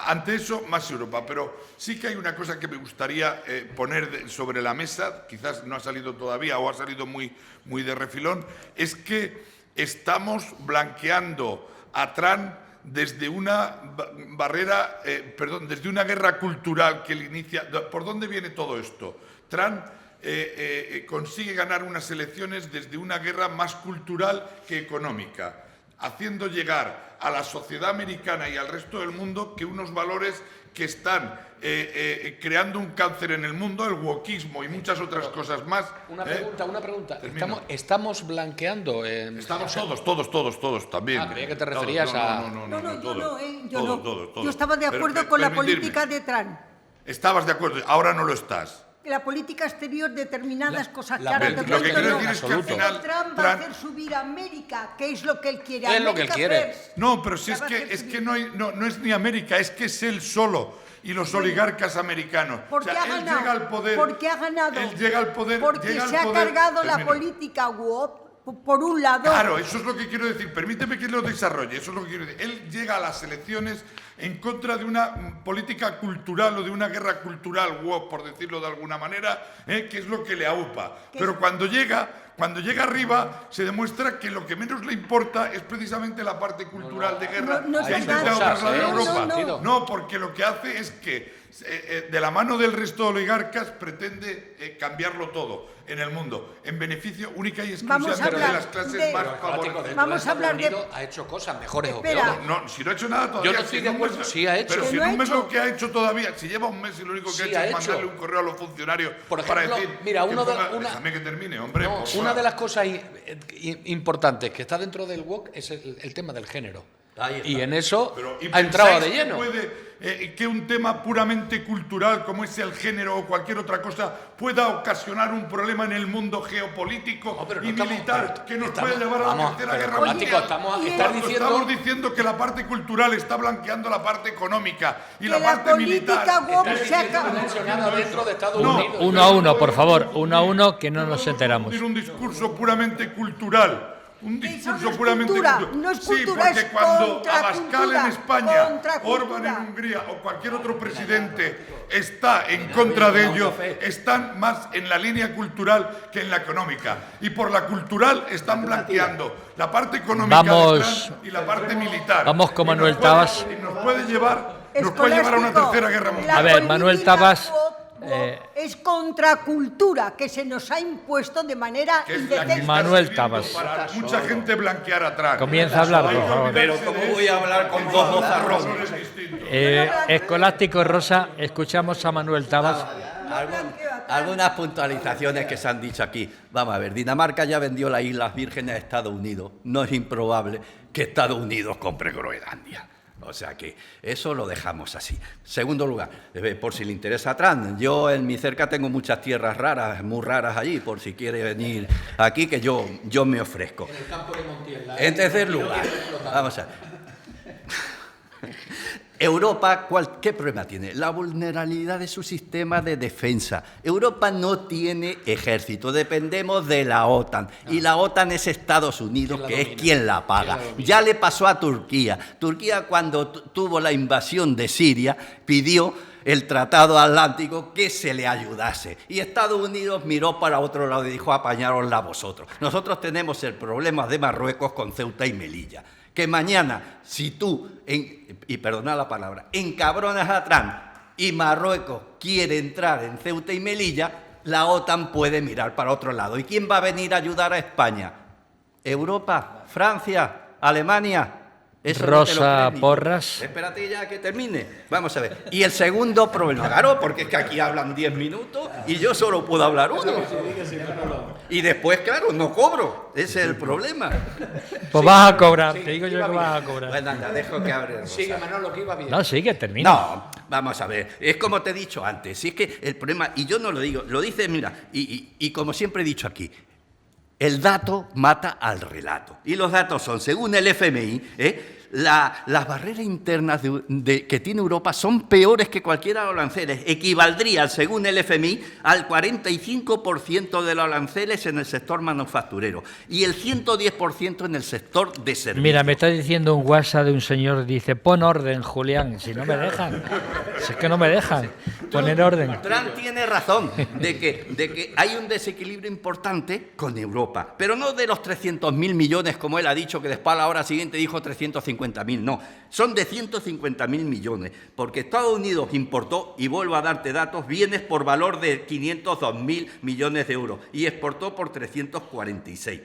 S8: Ante eso, más Europa. Pero sí que hay una cosa que me gustaría poner sobre la mesa, quizás no ha salido todavía o ha salido muy de refilón, es que estamos blanqueando a Trump desde una barrera, desde una guerra cultural que le inicia. ¿Por dónde viene todo esto? Trump consigue ganar unas elecciones desde una guerra más cultural que económica, haciendo llegar a la sociedad americana y al resto del mundo que unos valores que están creando un cáncer en el mundo, el wokismo y muchas otras cosas más.
S6: Una pregunta.
S8: Termino.
S6: ¿Estamos blanqueando?
S8: Estamos todos también.
S6: Ah, creía que te referías a...
S4: Yo estaba de acuerdo con la política de Trump.
S8: Estabas de acuerdo, ahora no lo estás.
S4: La política exterior, determinadas cosas que
S6: la
S4: ahora
S6: política
S8: Lo que quiero
S4: no.
S8: decir es que al
S6: absoluto.
S8: final
S4: Trump va a hacer subir a América, que es lo que él quiere.
S6: Es lo que él
S4: América
S6: quiere.
S4: first.
S8: No, pero si
S4: La
S8: es
S4: va a hacer
S8: que
S4: subir.
S8: no es ni América, es que es él solo y los oligarcas americanos.
S4: Porque ha
S8: él
S4: ganado.
S8: llega al poder.
S4: Porque ha ganado.
S8: Él llega al poder.
S4: Porque
S8: llega al
S4: se ha
S8: poder-
S4: cargado la
S8: Termino.
S4: política woke, por un lado.
S8: Claro, eso es lo que quiero decir. Permíteme que lo desarrolle. Eso es lo que quiero decir. Él llega a las elecciones en contra de una política cultural o de una guerra cultural, woke, por decirlo de alguna manera, que es lo que le aupa. Pero cuando llega arriba, se demuestra que lo que menos le importa es precisamente la parte cultural de guerra
S4: No es
S8: que ha intentado
S4: verdad.
S8: trasladar a
S6: No,
S8: Europa.
S6: no.
S8: No, porque lo que hace es que de la mano del resto de oligarcas pretende cambiarlo todo en el mundo, en beneficio única y
S4: Vamos a
S8: exclusivamente de
S4: hablar
S8: las clases
S4: de-
S8: más
S6: Pero,
S8: favorecidas.
S4: Vamos a hablar de-
S6: Ha hecho cosas mejores
S4: Espera.
S6: o peores.
S8: No, si no ha hecho nada todavía.
S6: Yo no estoy
S8: si
S6: de
S8: en un mes-
S6: acuerdo. Sí ha hecho.
S8: Pero
S4: Que
S8: si
S4: no
S8: en
S4: ha
S8: un mes
S4: hecho.
S8: lo que ha hecho todavía, si lleva un mes y lo único que
S6: Sí
S8: ha hecho
S6: ha
S8: es
S6: hecho.
S8: mandarle un correo a los funcionarios
S6: Por
S8: para
S6: ejemplo,
S8: decir...
S6: mira,
S8: que
S6: uno de-
S8: ponga-
S6: una-
S8: Déjame que termine, hombre.
S6: No,
S8: por
S6: una
S8: favor.
S6: de las cosas importantes que está dentro del WOC es el tema del género.
S3: Ahí está.
S6: Y en eso
S8: Pero, ¿y
S6: ha entrado
S8: pensáis
S6: de
S8: que
S6: lleno.
S8: puede, que un tema puramente cultural como es el género o cualquier otra cosa pueda ocasionar un problema en el mundo geopolítico
S6: No, pero no
S8: y
S6: estamos-
S8: militar
S6: pero
S8: que nos
S6: estamos-
S8: puede llevar a la
S6: vamos,
S8: tercera
S6: pero
S8: guerra
S6: Colático,
S8: mundial?
S6: estamos
S8: Cuando
S6: diciendo-
S8: estamos diciendo que la parte cultural está blanqueando la parte económica y
S4: Que
S8: la
S4: la
S8: parte
S4: política
S8: militar.
S4: woke
S6: Estás
S4: se
S6: diciendo que no
S4: acaba.
S6: ha hecho nada dentro de Estados
S8: No.
S6: Unidos.
S2: 1-1, por favor, 1-1, que no nos
S8: podemos
S2: enteramos.
S8: confundir un discurso puramente cultural. Un
S4: Eso
S8: discurso
S4: no es
S8: puramente
S4: cultura,
S8: cultural.
S4: no es
S8: Sí,
S4: cultura,
S8: porque
S4: es
S8: cuando
S4: contracultura,
S8: Abascal en España,
S4: contracultura.
S8: Orbán en Hungría o cualquier otro presidente está en contra de ello, están más en la línea cultural que en la económica. Y por la cultural están blanqueando la parte económica
S2: Vamos.
S8: de Trump y la parte militar.
S2: Vamos con
S8: Y nos
S2: Manuel
S8: puede-
S2: Tabas.
S8: y nos puede llevar a una
S4: Escolástico,
S8: tercera guerra
S4: la
S8: mundial.
S2: A ver, Manuel
S4: política
S2: Tabas,
S4: woke es contracultura que se nos ha impuesto de manera
S8: Que es la que
S4: indecente.
S8: está
S2: Manuel
S8: sirviendo
S2: Tabas.
S8: para mucha gente blanquear atrás.
S2: Comienza a hablar, por favor.
S3: Pero ¿cómo voy a hablar con dos bozarrones?
S2: Escolástico Rosa, escuchamos a Manuel Tabas.
S3: Algunas puntualizaciones que se han dicho aquí. Vamos a ver, Dinamarca ya vendió las Islas Vírgenes a Estados Unidos. No es improbable que Estados Unidos compre Groenlandia. O sea que eso lo dejamos así. Segundo lugar, por si le interesa a Trump, yo en mi cerca tengo muchas tierras raras, muy raras allí, por si quiere venir aquí, que yo me ofrezco.
S6: En el campo de Montiel.
S3: En tercer lugar, vamos a ver. Europa, ¿qué problema tiene? La vulnerabilidad de su sistema de defensa. Europa no tiene ejército, dependemos de la OTAN. Y la OTAN es Estados Unidos, que es quien la paga. Ya le pasó a Turquía. Turquía, cuando tuvo la invasión de Siria, pidió el Tratado Atlántico que se le ayudase. Y Estados Unidos miró para otro lado y dijo, apañárosla vosotros. Nosotros tenemos el problema de Marruecos con Ceuta y Melilla. Que mañana, si tú, y perdona la palabra, encabronas a Trump y Marruecos quiere entrar en Ceuta y Melilla, la OTAN puede mirar para otro lado. ¿Y quién va a venir a ayudar a España? ¿Europa? ¿Francia? ¿Alemania? Eso no te lo
S2: Rosa
S3: crees ni tú.
S2: Porras.
S3: Espérate ya que termine. Vamos a ver. Y el segundo problema, claro, porque es que aquí hablan 10 minutos y yo solo puedo hablar uno. Y después, claro, no cobro. Ese es el problema.
S2: Pues vas a cobrar, te digo yo que vas a cobrar.
S3: Bueno, anda, dejo que hable Rosa.
S6: Sigue, Manolo, que iba bien.
S2: No, sigue, termina.
S3: No, vamos a ver, es como te he dicho antes, si es que el problema, y yo no lo digo, lo dice, mira, y como siempre he dicho aquí, el dato mata al relato. Y los datos son, según el FMI, las barreras internas que tiene Europa son peores que cualquiera de los aranceles. Equivaldrían, según el FMI, al 45% de los aranceles en el sector manufacturero y el 110% en el sector de servicios.
S2: Mira, me está diciendo un WhatsApp de un señor, dice, pon orden, Julián, si no me dejan. Si es que no me dejan poner orden.
S3: Trump tiene razón de que hay un desequilibrio importante con Europa, pero no de los 300.000 millones, como él ha dicho, que después a la hora siguiente dijo 350.000, no, son de 150.000 millones, porque Estados Unidos importó, y vuelvo a darte datos, bienes por valor de 502.000 millones de euros y exportó por 346.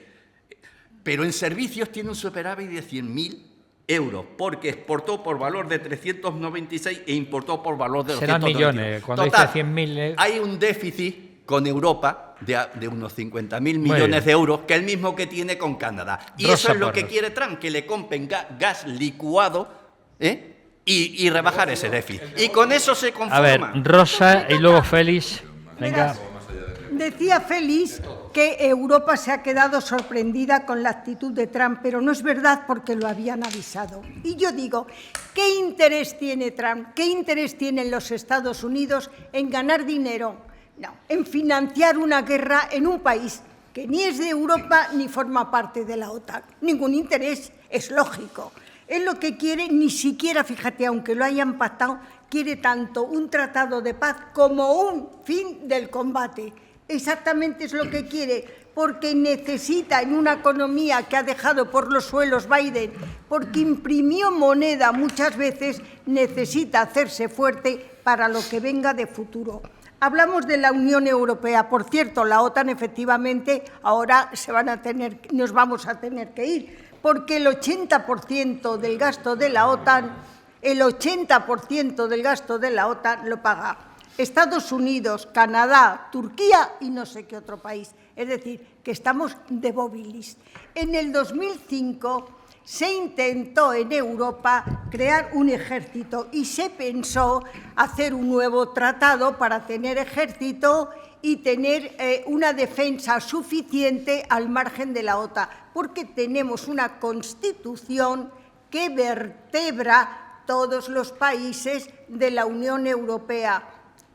S3: Pero en servicios tiene un superávit de 100.000 euros, porque exportó por valor de 396 e importó por valor de 291.
S2: Serán millones, cuando
S3: Total,
S2: dice 100.000...
S3: hay un déficit con Europa de unos 50.000 millones de euros, que es el mismo que tiene con Canadá. Y
S2: Rosa
S3: eso es lo
S2: Porras.
S3: que quiere Trump, que le compren gas licuado y rebajar ese déficit. Y con eso se conforma.
S2: A ver, Rosa y luego Félix. Venga.
S4: Verás, decía Félix que Europa se ha quedado sorprendida con la actitud de Trump, pero no es verdad porque lo habían avisado. Y yo digo, ¿qué interés tiene Trump? ¿Qué interés tienen los Estados Unidos en ganar dinero? No, en financiar una guerra en un país que ni es de Europa ni forma parte de la OTAN. Ningún interés, es lógico. Es lo que quiere, ni siquiera, fíjate, aunque lo hayan pactado, quiere tanto un tratado de paz como un fin del combate. Exactamente es lo que quiere, porque necesita en una economía que ha dejado por los suelos Biden, porque imprimió moneda muchas veces, necesita hacerse fuerte para lo que venga de futuro. Hablamos de la Unión Europea. Por cierto, la OTAN efectivamente ahora nos vamos a tener que ir, porque el 80% del gasto de la OTAN, lo paga Estados Unidos, Canadá, Turquía y no sé qué otro país. Es decir, que estamos de bobilis. En el 2005 se intentó en Europa crear un ejército y se pensó hacer un nuevo tratado para tener ejército y tener una defensa suficiente al margen de la OTAN, porque tenemos una constitución que vertebra todos los países de la Unión Europea.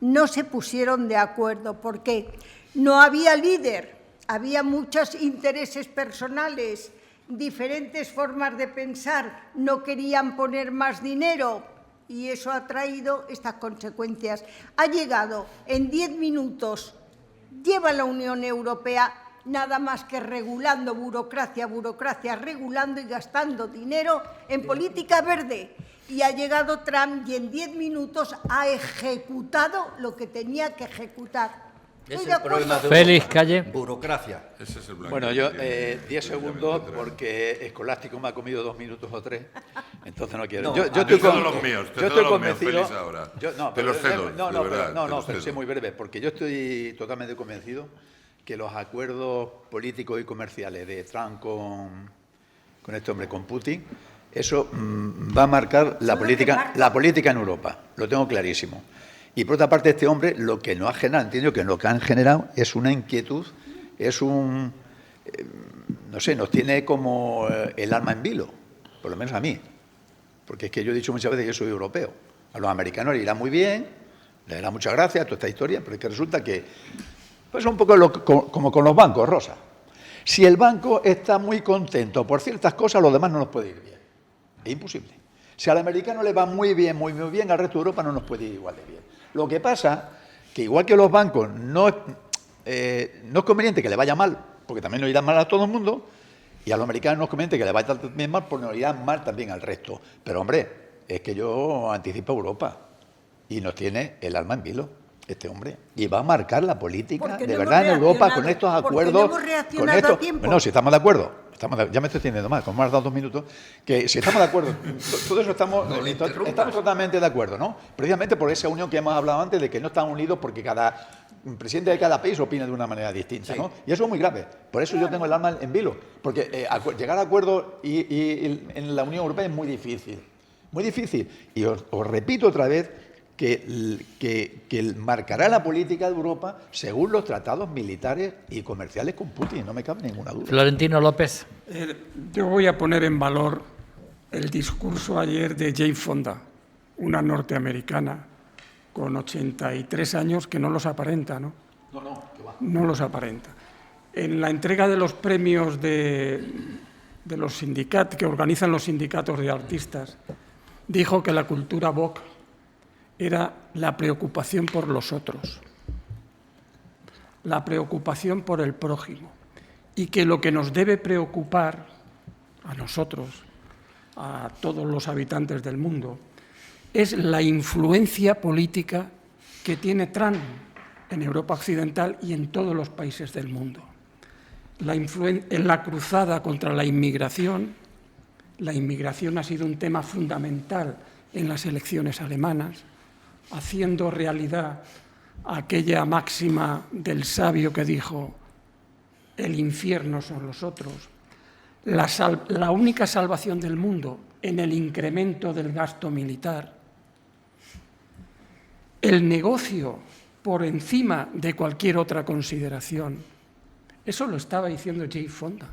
S4: No se pusieron de acuerdo. ¿Por qué? No había líder, había muchos intereses personales, diferentes formas de pensar, no querían poner más dinero y eso ha traído estas consecuencias. Ha llegado en 10 minutos, lleva la Unión Europea nada más que regulando burocracia, regulando y gastando dinero en política verde. Y ha llegado Trump y en 10 minutos ha ejecutado lo que tenía que ejecutar.
S3: Es el problema de
S2: Félix, calle.
S3: burocracia.
S8: Ese es el blanco.
S5: Bueno, yo 10 segundos porque Escolástico me ha comido 2 minutos o 3, entonces no quiero.
S8: No,
S5: yo
S8: a mí
S5: estoy
S8: cedo los míos, te
S5: yo
S8: cedo
S5: estoy
S8: los míos,
S5: convencido.
S8: Félix, ahora.
S5: No,
S8: Te los cedo,
S5: no,
S8: de verdad, te los
S5: pero
S8: cedo.
S5: sí muy breve, porque yo estoy totalmente convencido que los acuerdos políticos y comerciales de Trump con este hombre, con Putin, eso va a marcar la política en Europa. Lo tengo clarísimo. Y por otra parte, este hombre lo que no ha generado, entiendo que lo que han generado es una inquietud, es un, no sé, nos tiene como el alma en vilo, por lo menos a mí. Porque es que yo he dicho muchas veces que yo soy europeo. A los americanos les irá muy bien, les dará muchas gracias toda esta historia, pero es que resulta que, pues un poco como con los bancos, Rosa. Si el banco está muy contento por ciertas cosas, los demás no nos puede ir bien. Es imposible. Si al americano le va muy bien, muy bien, al resto de Europa no nos puede ir igual de bien. Lo que pasa que igual que los bancos no es conveniente que le vaya mal, porque también nos irán mal a todo el mundo, y a los americanos no es conveniente que le vaya también mal, porque nos irán mal también al resto. Pero hombre, es que yo anticipo a Europa y nos tiene el alma en vilo este hombre, y va a marcar la política
S4: Porque
S5: de
S4: no
S5: verdad en
S4: hemos
S5: Europa
S4: reaccionado,
S5: con estos
S4: porque
S5: acuerdos.
S4: no hemos reaccionado a tiempo.
S5: Bueno, si estamos de acuerdo, ya me estoy entendiendo mal, como me has dado 2 minutos, que si estamos de acuerdo, todo eso estamos totalmente de acuerdo, ¿no? Precisamente por esa unión que hemos hablado antes, de que no están unidos porque cada presidente de cada país opina de una manera distinta, ¿no? Y eso es muy grave. Por eso yo tengo el alma en vilo, porque llegar a acuerdos en la Unión Europea es muy difícil. Muy difícil. Y os repito otra vez que marcará la política de Europa según los tratados militares y comerciales con Putin, no me cabe ninguna duda.
S2: Florentino López.
S7: Yo voy a poner en valor el discurso ayer de Jane Fonda, una norteamericana con 83 años que no los aparenta, ¿no? No los aparenta. En la entrega de los premios de los sindicatos, que organizan los sindicatos de artistas, dijo que la cultura Vogue era la preocupación por los otros, la preocupación por el prójimo, y que lo que nos debe preocupar a nosotros, a todos los habitantes del mundo, es la influencia política que tiene Trump en Europa Occidental y en todos los países del mundo. En la cruzada contra la inmigración ha sido un tema fundamental en las elecciones alemanas, haciendo realidad aquella máxima del sabio que dijo: el infierno son los otros. La única salvación del mundo en el incremento del gasto militar, el negocio por encima de cualquier otra consideración. Eso lo estaba diciendo Jane Fonda.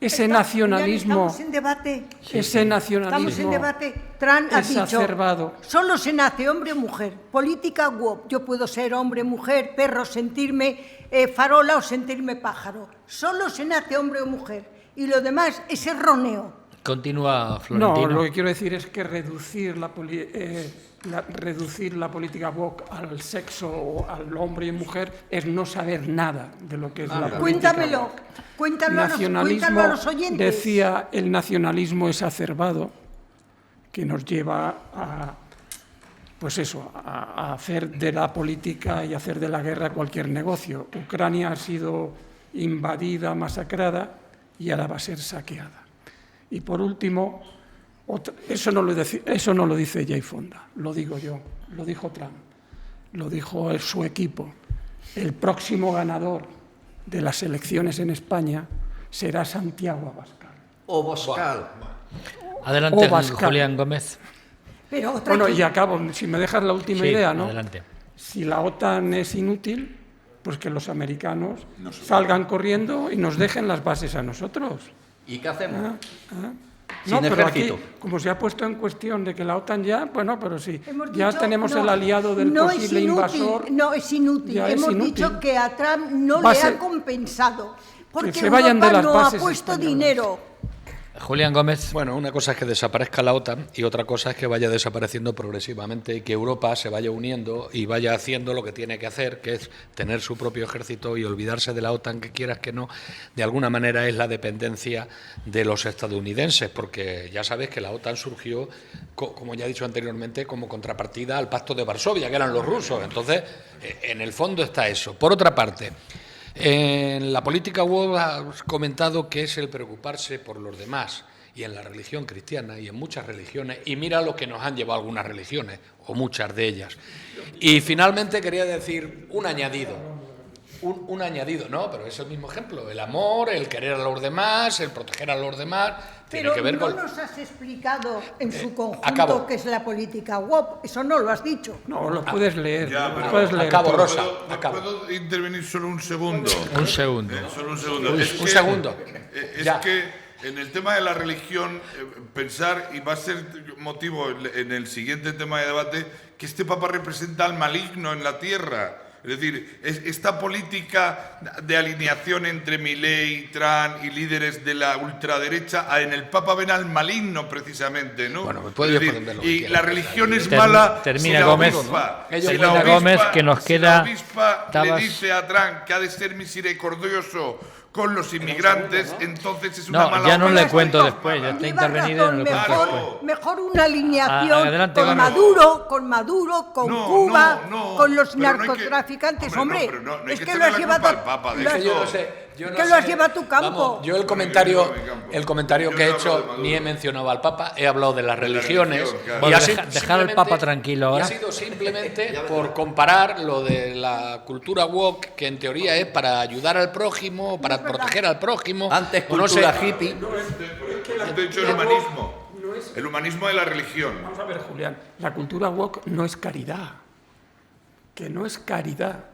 S7: Ese nacionalismo...
S4: Estamos en debate.
S7: Ese nacionalismo
S4: Estamos en debate. Trump ha dicho,
S7: exacerbado.
S4: Solo se nace hombre o mujer. Política woke. Yo puedo ser hombre, mujer, perro, sentirme farola o sentirme pájaro. Solo se nace hombre o mujer. Y lo demás es erróneo.
S2: Continúa Florentino.
S7: No, lo que quiero decir es que reducir la política woke al sexo o al hombre y mujer es no saber nada de lo que es la política woke.
S4: Cuéntalo a los oyentes.
S7: Decía, el nacionalismo exacerbado que nos lleva a hacer de la política y hacer de la guerra cualquier negocio. Ucrania ha sido invadida, masacrada y ahora va a ser saqueada. Y por último, eso no lo dice Jane Fonda, lo digo yo, lo dijo Trump, lo dijo su equipo. El próximo ganador de las elecciones en España será Santiago Abascal.
S3: O Boscal.
S2: Adelante,
S7: Abascal.
S2: Julián Gómez.
S4: Pero
S7: y acabo, si me dejas la última
S2: Sí,
S7: idea, ¿no?
S2: adelante.
S7: Si la OTAN es inútil, pues que los americanos salgan corriendo y nos dejen las bases a nosotros.
S3: ¿Y qué hacemos?
S7: No,
S3: Sin
S7: pero aquí,
S3: ejército.
S7: como se ha puesto en cuestión de que la OTAN ya, bueno, pero sí,
S4: hemos
S7: ya
S4: dicho,
S7: tenemos
S4: no,
S7: el aliado del
S4: no
S7: posible
S4: es inútil,
S7: invasor.
S4: No, es inútil.
S7: Ya es
S4: Hemos
S7: inútil.
S4: dicho que a Trump no
S7: Va a
S4: le
S7: ser-
S4: ha compensado. Porque
S7: se vayan de
S4: Europa
S7: las
S4: no ha
S7: bases
S4: puesto
S7: españolas.
S4: dinero.
S2: Julián Gómez.
S6: Bueno, una cosa es que desaparezca la OTAN y otra cosa es que vaya desapareciendo progresivamente y que Europa se vaya uniendo y vaya haciendo lo que tiene que hacer, que es tener su propio ejército y olvidarse de la OTAN, que quieras que no, de alguna manera es la dependencia de los estadounidenses, porque ya sabes que la OTAN surgió, como ya he dicho anteriormente, como contrapartida al Pacto de Varsovia, que eran los rusos. Entonces, en el fondo está eso. Por otra parte, en la política woke has comentado que es el preocuparse por los demás, y en la religión cristiana y en muchas religiones, y mira lo que nos han llevado algunas religiones, o muchas de ellas. Y finalmente quería decir un añadido, no, pero es el mismo ejemplo, el amor, el querer a los demás, el proteger a los demás, tiene
S4: Pero
S6: que ver
S4: no
S6: con...
S4: nos has explicado en su conjunto
S6: acabo.
S4: qué es la política woke. Eso no lo has dicho.
S7: No, lo puedes leer.
S8: Ya,
S7: lo
S8: pero
S7: puedes leer.
S6: acabo,
S7: todo.
S6: Rosa.
S8: ¿Puedo intervenir solo un segundo?
S2: Un segundo.
S8: Solo un segundo.
S6: Un segundo.
S8: Es
S6: Ya.
S8: que en el tema de la religión, pensar, y va a ser motivo en el siguiente tema de debate, que este Papa representa al maligno en la tierra. Es decir, esta política de alineación entre Milei, Trump y líderes de la ultraderecha, en el Papa ven al maligno precisamente, ¿no?
S6: Bueno, puede
S8: Es decir,
S6: responder lo que
S8: y
S6: quiera.
S8: la religión es mala.
S2: Termina,
S8: si la
S2: Gómez.
S8: obispa-
S6: Ellos
S8: si la
S6: termina,
S8: obispa-
S2: Gómez, que nos
S8: si
S2: queda-
S8: la obispa
S2: Tabas.
S8: le dice a Trump que ha de ser misericordioso con los inmigrantes, entonces es una
S2: No,
S8: mala
S2: ya no le
S8: obra.
S2: cuento después, ya está
S4: Lleva
S2: intervenido,
S4: razón,
S2: no le cuento
S8: Claro.
S2: después.
S4: mejor una alineación
S2: Adelante,
S4: con
S2: Gómez.
S4: Maduro, con
S8: No,
S4: Cuba,
S8: no,
S4: con los
S8: pero no hay que-
S4: narcotraficantes.
S8: hombre,
S4: Hombre,
S8: no, pero no hay
S4: es
S8: que
S4: que lo
S8: echarle
S4: has
S8: la
S4: llevado...
S8: culpa al Papa de
S4: lo has-
S8: esto.
S6: Yo no sé, Yo no
S4: que lo
S6: sé,
S4: has llevado a tu campo.
S6: vamos, yo el comentario que he hecho ni he mencionado al Papa, he hablado de las religiones.
S8: religión, claro.
S6: Y
S2: Bueno,
S6: ha sido
S2: dejar al
S6: simplemente-
S2: Papa tranquilo
S6: y
S2: ahora.
S6: ha sido simplemente por comparar lo de la cultura woke, que en teoría es para ayudar al prójimo, para proteger al prójimo.
S3: Antes
S6: o no sé.
S3: cultura hippie.
S8: De hecho, el humanismo. El humanismo de la religión.
S7: Vamos a ver, Julián, la cultura woke no es caridad. Que no es caridad.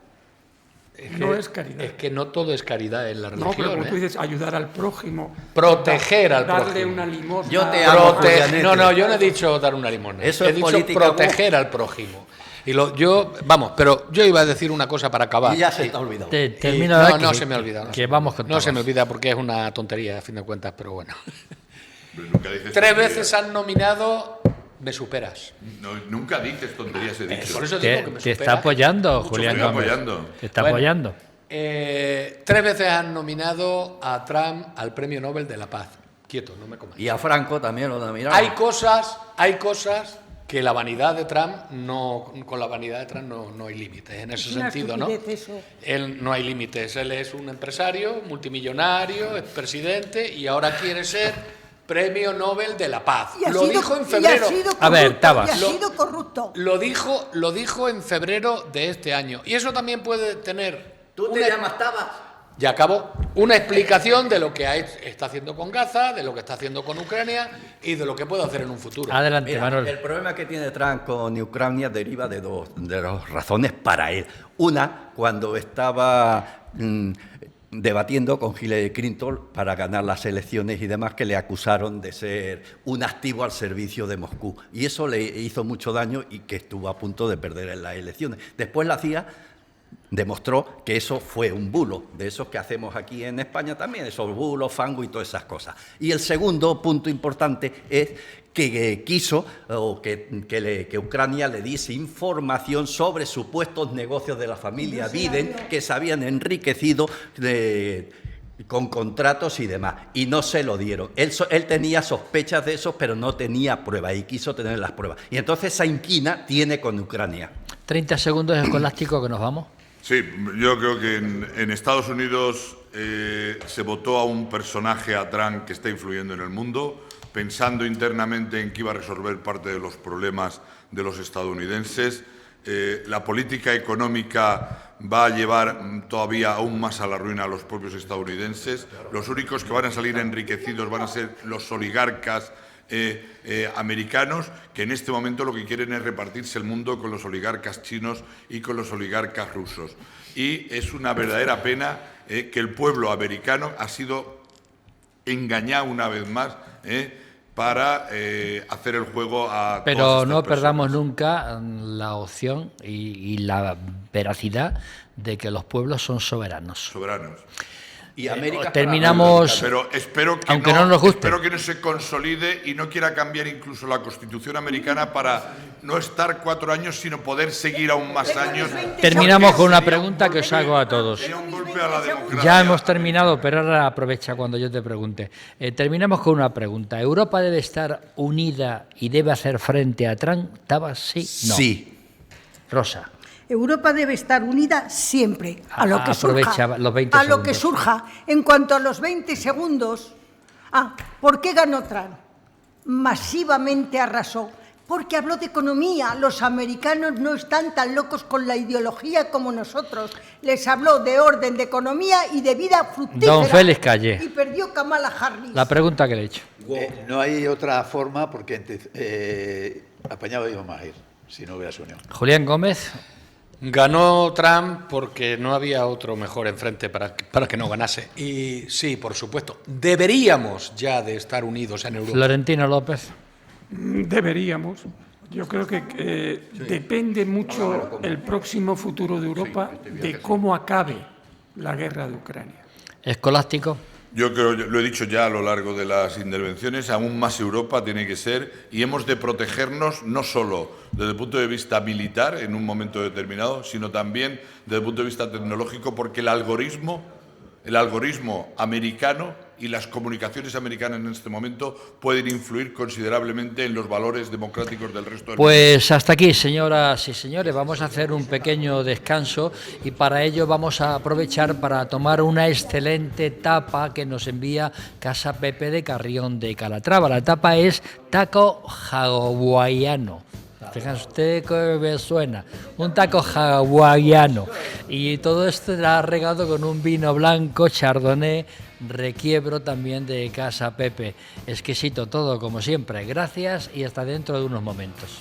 S7: No es caridad.
S6: Es que no todo es caridad en la
S7: No,
S6: religión.
S7: pero como tú
S6: ¿eh?
S7: dices, ayudar al prójimo.
S6: Proteger al
S7: Darle
S6: prójimo.
S7: una limosna.
S3: Yo te amo, Julianete.
S6: No, yo no he dicho dar una limosna.
S3: Eso
S6: he
S3: es
S6: dicho
S3: política
S6: proteger al prójimo. Pero yo iba a decir una cosa para acabar.
S3: Y ya se te ha olvidado.
S2: Termino
S6: No,
S2: ahora
S6: no
S2: que-
S6: se me ha olvidado.
S2: Que vamos con
S6: No se me
S2: todos.
S6: olvida porque es una tontería, a fin de cuentas, pero bueno.
S8: Nunca dices
S6: 3
S8: tonterías.
S6: veces han nominado, me superas.
S8: No, nunca dices tonterías, he dicho.
S6: Por eso digo que me
S2: Te
S6: superas.
S2: está apoyando,
S6: Mucho
S2: Julián
S8: estoy
S2: Gómez.
S8: apoyando.
S2: Te está
S6: Bueno,
S2: apoyando.
S6: 3 veces han nominado a Trump al Premio Nobel de la Paz. Quieto, no me comas.
S3: Y a Franco también lo nominaron.
S6: Hay cosas que la vanidad de Trump con la vanidad de Trump no hay límites en ese
S4: Es una
S6: sentido, ¿no?
S4: estupidez eso.
S6: Él no hay límites, él es un empresario multimillonario, es presidente y ahora quiere ser Premio Nobel de la Paz.
S4: Y ha
S6: Lo
S4: sido-
S6: dijo en
S4: y ha
S6: febrero.
S4: sido
S2: A ver,
S4: corrupto,
S2: Tabas.
S4: y ha sido corrupto.
S6: Lo dijo en febrero de este año. Y eso también puede tener
S3: ¿Tú te llamas Tabas?
S6: ya acabó. Una explicación de lo que está haciendo con Gaza, de lo que está haciendo con Ucrania y de lo que puede hacer en un futuro.
S2: Adelante,
S3: Mira,
S2: Manuel.
S3: el problema que tiene Trump con Ucrania deriva de dos razones para él. Una, cuando estaba debatiendo con Hillary Clinton para ganar las elecciones y demás, que le acusaron de ser un activo al servicio de Moscú. Y eso le hizo mucho daño y que estuvo a punto de perder en las elecciones. Después la CIA demostró que eso fue un bulo, de esos que hacemos aquí en España también, esos bulos, fango y todas esas cosas. Y el segundo punto importante es que quiso o que Ucrania le diese información sobre supuestos negocios de la familia Biden que se habían enriquecido con contratos y demás, y no se lo dieron. Él tenía sospechas de eso, pero no tenía pruebas, y quiso tener las pruebas. Y entonces esa inquina tiene con Ucrania.
S2: 30 segundos escolástico que nos vamos.
S8: Sí, yo creo que en Estados Unidos se votó a un personaje, a Trump, que está influyendo en el mundo, pensando internamente en que iba a resolver parte de los problemas de los estadounidenses. La política económica va a llevar todavía aún más a la ruina a los propios estadounidenses. Los únicos que van a salir enriquecidos van a ser los oligarcas americanos, que en este momento lo que quieren es repartirse el mundo con los oligarcas chinos y con los oligarcas rusos. Y es una verdadera pena que el pueblo americano ha sido engañado una vez más para hacer el juego a todas
S2: Pero
S8: estas
S2: no
S8: personas.
S2: perdamos nunca la opción y la veracidad de que los pueblos son soberanos.
S8: Soberanos.
S3: Y América
S2: terminamos,
S8: Pero espero que
S2: aunque no nos guste.
S8: Espero que no se consolide y no quiera cambiar incluso la Constitución americana para no estar 4 años, sino poder seguir aún más años.
S2: Terminamos con una
S8: Sería
S2: pregunta
S8: un
S2: que os
S8: golpe-
S2: hago a todos.
S8: Sería un golpe a la democracia.
S2: Ya hemos terminado, pero ahora aprovecha cuando yo te pregunte. Terminamos con una pregunta. ¿Europa debe estar unida y debe hacer frente a Trump? ¿Tabas sí? No.
S3: Sí.
S2: Rosa.
S4: Europa debe estar unida siempre, a lo que
S2: Aprovecha
S4: surja.
S2: los 20
S4: a lo que
S2: segundos.
S4: surja. En cuanto a los 20 segundos, ¿por qué ganó Trump? Masivamente arrasó. Porque habló de economía. Los americanos no están tan locos con la ideología como nosotros. Les habló de orden, de economía y de vida fructífera.
S2: Don Félix Calle.
S4: Y perdió Kamala Harris.
S2: La pregunta que le he hecho.
S5: No hay otra forma porque apañado íbamos a ir si no hubiera su unión.
S2: Julián Gómez.
S6: Ganó Trump porque no había otro mejor enfrente para que no ganase. Y sí, por supuesto, deberíamos ya de estar unidos en Europa.
S2: Florentino López.
S7: Deberíamos. Yo creo que depende mucho el próximo futuro de Europa de cómo acabe la guerra de Ucrania.
S2: Escolástico.
S8: Yo creo, lo he dicho ya a lo largo de las intervenciones, aún más Europa tiene que ser, y hemos de protegernos no solo desde el punto de vista militar en un momento determinado, sino también desde el punto de vista tecnológico, porque el algoritmo americano y las comunicaciones americanas en este momento pueden influir considerablemente en los valores democráticos del resto del mundo.
S2: Pues hasta aquí, señoras y señores, vamos a hacer un pequeño descanso y para ello vamos a aprovechar para tomar una excelente tapa que nos envía Casa Pepe de Carrión de Calatrava. La tapa es taco hawaiano. Fíjense usted que me suena, un taco hawaiano. Y todo esto está regado con un vino blanco, chardonnay, requiebro también de Casa Pepe. Exquisito todo, como siempre. Gracias y hasta dentro de unos momentos.